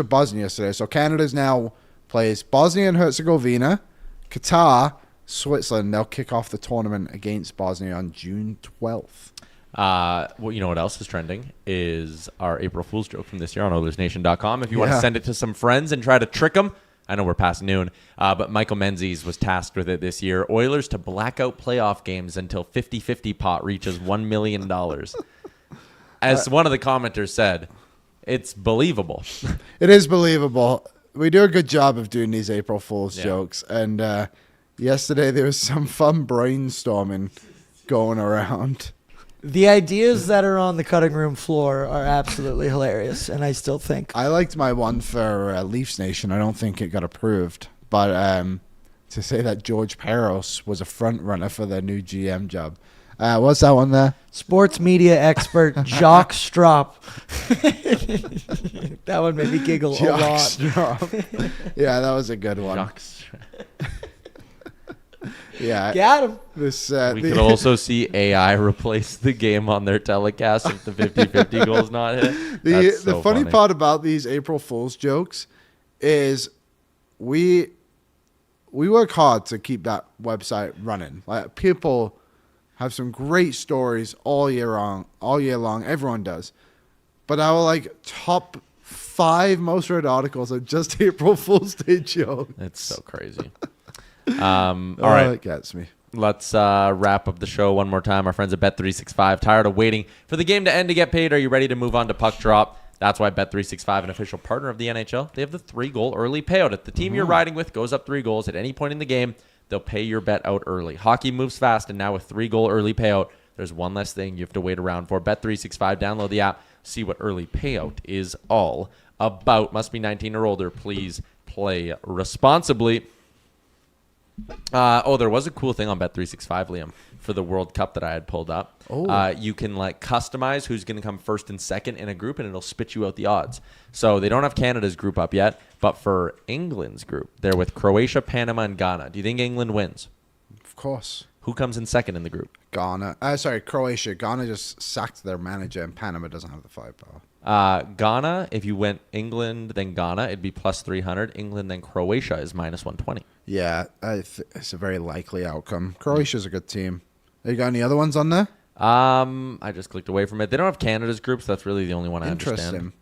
buzzing yesterday. So Canada's now plays Bosnia and Herzegovina, Qatar, Switzerland. They'll kick off the tournament against Bosnia on June 12th. Well, you know what else is trending is our April Fool's joke from this year on Oilersnation.com. If you want to send it to some friends and try to trick them, I know we're past noon, but Michael Menzies was tasked with it this year. Oilers to black out playoff games until 50-50 pot reaches $1 million. As one of the commenters said, it's believable. It is believable. We do a good job of doing these April Fool's jokes. And yesterday there was some fun brainstorming going around. The ideas that are on the cutting room floor are absolutely hilarious, and I still think... I liked my one for Leafs Nation. I don't think it got approved. But to say that George Peros was a front runner for their new GM job. What's that one there? Sports media expert Jacques Strop. That one made me giggle a lot. Strop. Yeah, that was a good one. Yeah, got him. We could also see AI replace the game on their telecast if the 50-50 goal is not hit. The funny part about these April Fool's jokes is we work hard to keep that website running. People have some great stories all year long. Everyone does. But our top 5 most read articles are just April Fool's Day jokes. It's so crazy. All right. It gets me. Let's wrap up the show one more time. Our friends at Bet365, tired of waiting for the game to end to get paid? Are you ready to move on to puck drop? That's why Bet365, an official partner of the NHL, they have the 3-goal early payout. If the team you're riding with goes up 3 goals at any point in the game, they'll pay your bet out early. Hockey moves fast, and now with 3-goal early payout, there's one less thing you have to wait around for. Bet365, download the app, see what early payout is all about. Must be 19 or older. Please play responsibly. There was a cool thing on Bet365, Liam, for the World Cup that I had pulled up. You can customize who's going to come first and second in a group, and it'll spit you out the odds. So they don't have Canada's group up yet, but for England's group, they're with Croatia, Panama, and Ghana. Do you think England wins? Of course. Who comes in second in the group? Croatia. Ghana just sacked their manager, and Panama doesn't have the firepower. Ghana, if you went England, then Ghana, it'd be plus 300. England, then Croatia is minus 120. Yeah, it's a very likely outcome. Croatia's a good team. You got any other ones on there? I just clicked away from it. They don't have Canada's group, so that's really the only one I understand.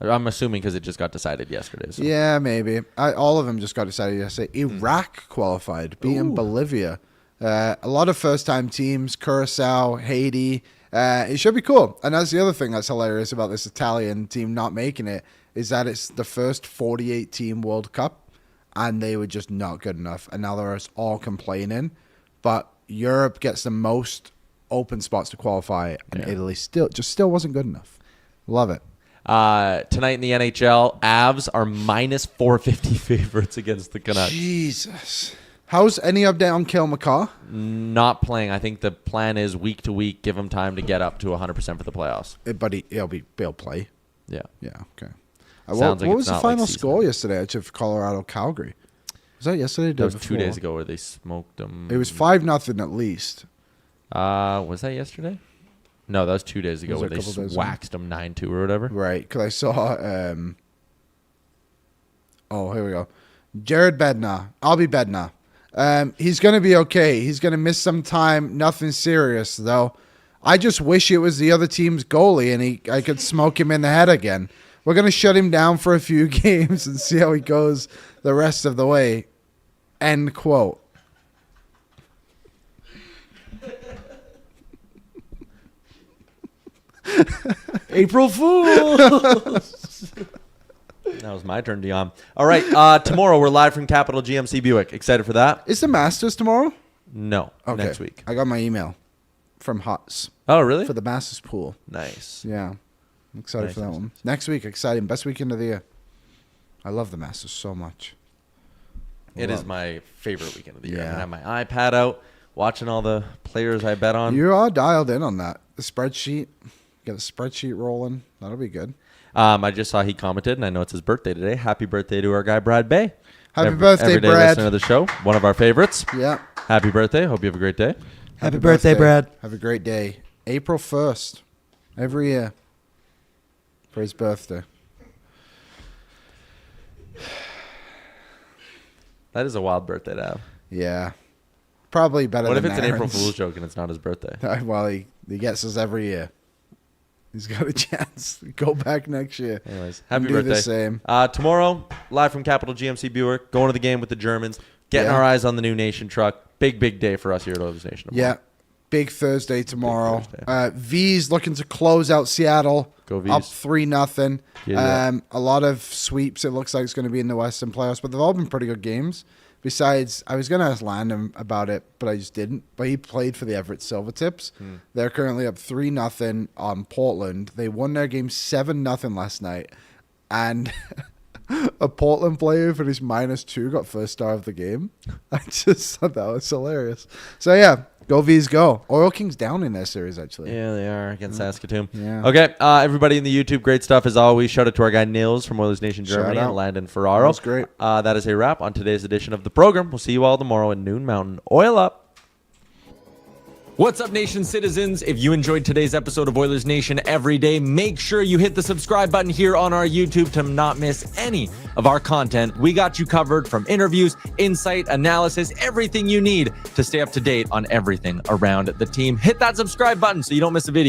I'm assuming because it just got decided yesterday. So. Yeah, maybe. All of them just got decided yesterday. Iraq qualified, beating Bolivia. A lot of first-time teams, Curacao, Haiti. It should be cool. And that's the other thing that's hilarious about this Italian team not making it, is that it's the first 48-team World Cup, and they were just not good enough. And now they're all complaining. But Europe gets the most open spots to qualify, and Italy still wasn't good enough. Love it. Tonight in the NHL, Avs are minus 450 favorites against the Canucks. Jesus. How's any update on Cale McCaw? Not playing. I think the plan is week to week, give him time to get up to 100% for the playoffs. But he'll play. Yeah. Yeah, okay. Sounds like what it's was the not final like score yesterday of Colorado-Calgary? Was that yesterday? That was 2 days ago where they smoked them. It was 5-0 at least. Was that yesterday? No, that was 2 days ago where they waxed them 9-2 or whatever. Right, because I saw... here we go. Jared Bednar. I'll be Bednar. He's going to be okay. He's going to miss some time. Nothing serious, though. I just wish it was the other team's goalie and I could smoke him in the head again. We're going to shut him down for a few games and see how he goes the rest of the way. End quote. April Fools. That was my turn, Dion. All right, tomorrow we're live from Capital GMC Buick. Excited for that? Is the Masters tomorrow? No, next week. I got my email from Huts. Oh, really? For the Masters pool. Nice. Yeah. I'm excited for that one. Next week, exciting. Best weekend of the year. I love the Masters so much. It is my favorite weekend of the year. I have my iPad out, watching all the players I bet on. You are dialed in on that. The spreadsheet. Get the spreadsheet rolling. That'll be good. I just saw he commented, and I know it's his birthday today. Happy birthday to our guy, Brad Bay. Happy birthday, everyday Brad. Listener of the show. One of our favorites. Yeah. Happy birthday. Hope you have a great day. Happy birthday, Brad. Have a great day. April 1st. Every year. For his birthday. That is a wild birthday to have. Yeah. Probably better What than if it's an April Aaron's. Fool's joke and it's not his birthday? Well, he gets us every year. He's got a chance. Go back next year. Anyways, happy do birthday. the same. Tomorrow, live from Capital GMC Buick, going to the game with the Germans, getting our eyes on the new Nation truck. Big day for us here at Oilersnation. Yeah. Big Thursday tomorrow. Big Thursday. V's looking to close out Seattle. Go V's. Up 3-0. Yeah. A lot of sweeps. It looks like it's going to be in the Western playoffs, but they've all been pretty good games. Besides, I was going to ask Landon about it, but I just didn't. But he played for the Everett Silvertips. They're currently up 3-0 on Portland. They won their game 7-0 last night. And a Portland player finished -2, got first star of the game. I just thought that was hilarious. So, yeah, go V's go. Oil Kings down in their series, actually. Yeah, they are against Saskatoon. Yeah. Okay, everybody in the YouTube, great stuff as always. Shout out to our guy Nils from Oilersnation Germany Shout out. and Landon Ferraro. That was great. That is a wrap on today's edition of the program. We'll see you all tomorrow at noon Mountain. Oil up. What's up, Nation citizens? If you enjoyed today's episode of Oilers Nation Every Day, make sure you hit the subscribe button here on our YouTube to not miss any of our content. We got you covered from interviews, insight, analysis, everything you need to stay up to date on everything around the team. Hit that subscribe button so you don't miss a video.